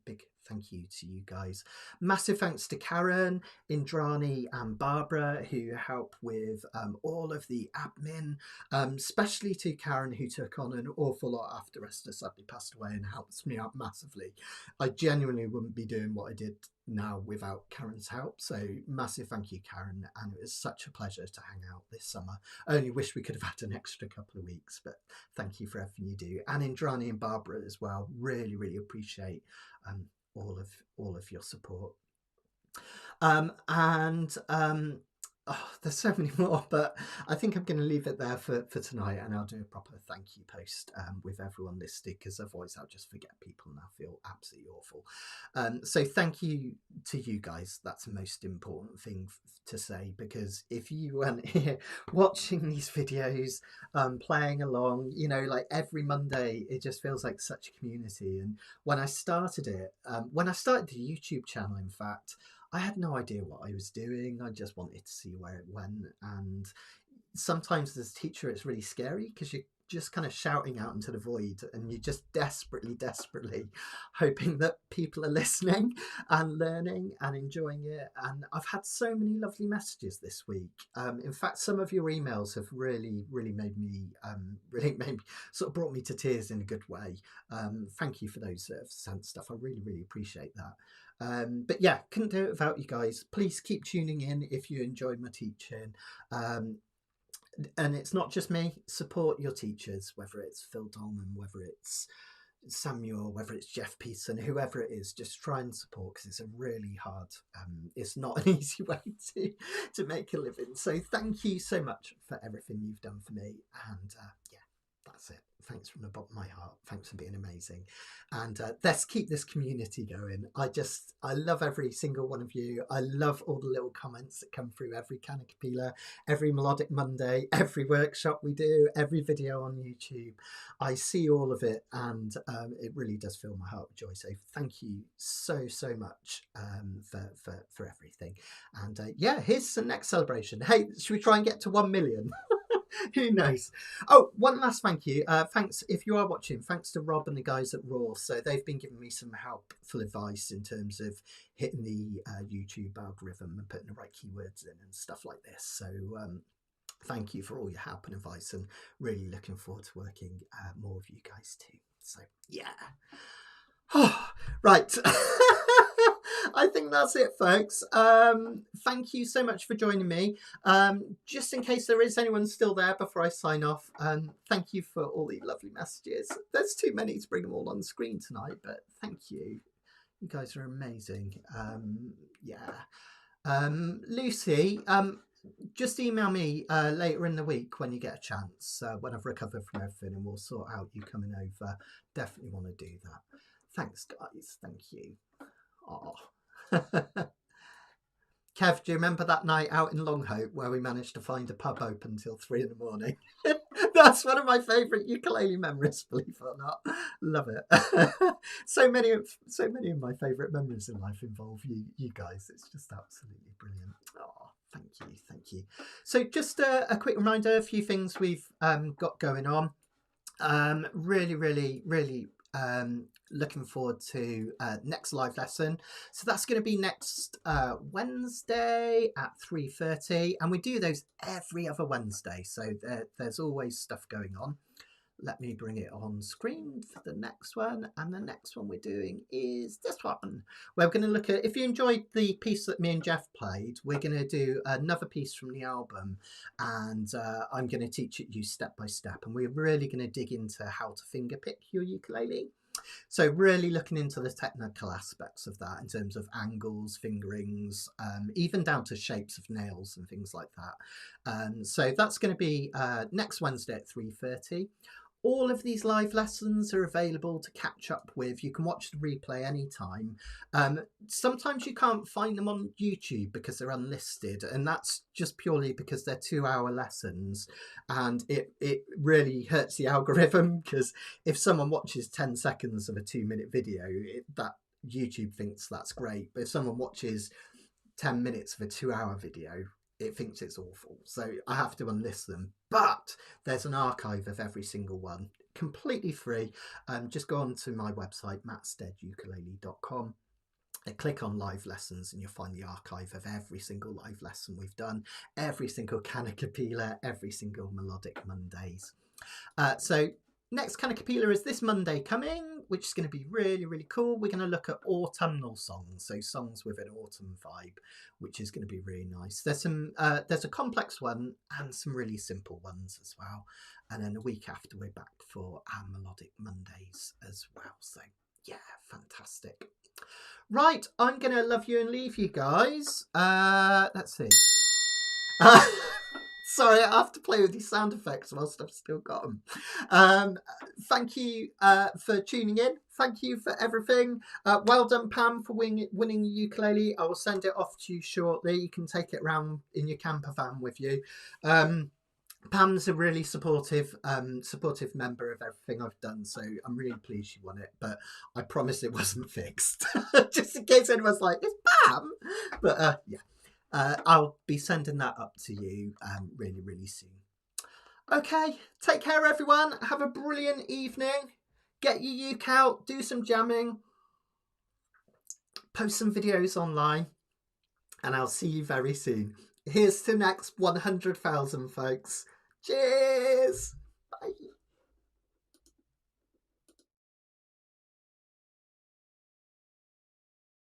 big thank you to you guys. Massive thanks to Karen, Indrani and Barbara who help with all of the admin, especially to Karen who took on an awful lot after Esther sadly passed away and helps me out massively. I genuinely wouldn't be doing what I did now without Karen's help, so massive thank you, Karen, and it was such a pleasure to hang out this summer. I only wish we could have had an extra couple of weeks, but thank you for everything you do. And Indrani and Barbara as well, really appreciate all of your support. There's so many more, but I think I'm going to leave it there for tonight, and I'll do a proper thank you post with everyone listed, because otherwise I'll just forget people and I'll feel absolutely awful. So thank you to you guys. That's the most important thing to say, because if you weren't here watching these videos, playing along, you know, like every Monday, it just feels like such a community. And when I started it, when I started the YouTube channel, in fact, I had no idea what I was doing. I just wanted to see where it went. And sometimes as a teacher, it's really scary because you're just kind of shouting out into the void, and you're just desperately hoping that people are listening and learning and enjoying it. And I've had so many lovely messages this week. In fact, some of your emails have really made me sort of brought me to tears in a good way. Thank you for those that have sent stuff. I really appreciate that. But yeah, couldn't do it without you guys. Please keep tuning in if you enjoy my teaching. And it's not just me. Support your teachers, whether it's Phil Dolman, whether it's Samuel, whether it's Jeff Peterson, whoever it is. Just try and support, because it's a really hard, it's not an easy way to make a living. So thank you so much for everything you've done for me. And yeah, that's it. Thanks from the bottom of my heart. Thanks for being amazing. And let's keep this community going. I love every single one of you. I love all the little comments that come through every Canacapila, every Melodic Monday, every workshop we do, every video on YouTube. I see all of it, and it really does fill my heart with joy. So thank you so much for everything. And yeah, here's the next celebration. Hey, should we try and get to 1 million? Who knows? Oh, one last thank you. Thanks, if you are watching, thanks to Rob and the guys at Raw. So they've been giving me some helpful advice in terms of hitting the YouTube algorithm and putting the right keywords in and stuff like this. So thank you for all your help and advice, and really looking forward to working more with you guys too. So yeah. Right. I think that's it, folks. Thank you so much for joining me. Just in case there is anyone still there before I sign off, thank you for all the lovely messages. There's too many to bring them all on screen tonight, but thank you. You guys are amazing. Yeah. Lucy, just email me later in the week when you get a chance, when I've recovered from everything, and we'll sort out you coming over. Definitely want to do that. Thanks, guys. Thank you. Oh. Kev, do you remember that night out in Longhope where we managed to find a pub open till 3 in the? That's one of my favourite ukulele memories, believe it or not. Love it. so many of my favourite memories in life involve you guys. It's just absolutely brilliant. Oh, thank you. So just a quick reminder, a few things we've got going on. Really looking forward to next live lesson. So that's going to be next Wednesday at 3:30, and we do those every other Wednesday, so there's always stuff going on. let me bring it on screen for the next one. And the next one we're doing is this one. We're going to look at, if you enjoyed the piece that me and Jeff played, we're going to do another piece from the album. And I'm going to teach it you step by step. And we're really going to dig into how to finger pick your ukulele. So really looking into the technical aspects of that in terms of angles, fingerings, even down to shapes of nails and things like that. So that's going to be next Wednesday at 3:30. All of these live lessons are available to catch up with. You can watch the replay anytime. Sometimes you can't find them on YouTube because they're unlisted, and that's just purely because they're 2-hour lessons, and it really hurts the algorithm, because if someone watches 10 seconds of a 2-minute video, that YouTube thinks that's great, but if someone watches 10 minutes of a 2-hour video, it thinks it's awful. So I have to unlist them. But there's an archive of every single one, completely free. Just go on to my website, mattsteadukulele.com, and click on live lessons, and you'll find the archive of every single live lesson we've done, every single Canna every single Melodic Mondays. So next Canna is this Monday coming, which is going to be really, really cool. We're going to look at autumnal songs, so songs with an autumn vibe, which is going to be really nice. There's a complex one and some really simple ones as well. And then a week after, we're back for our Melodic Mondays as well. So yeah, fantastic. Right, I'm going to love you and leave you guys. Let's see. Sorry, I have to play with these sound effects whilst I've still got them. Thank you for tuning in. Thank you for everything. Well done, Pam, for winning the ukulele. I will send it off to you shortly. You can take it around in your camper van with you. Pam's a really supportive member of everything I've done, so I'm really pleased she won it, but I promise it wasn't fixed. Just in case anyone's like, it's Pam! But yeah. I'll be sending that up to you really, really soon. Okay, take care, everyone. Have a brilliant evening. Get your uke out, do some jamming, post some videos online, and I'll see you very soon. Here's to next 100,000, folks. Cheers!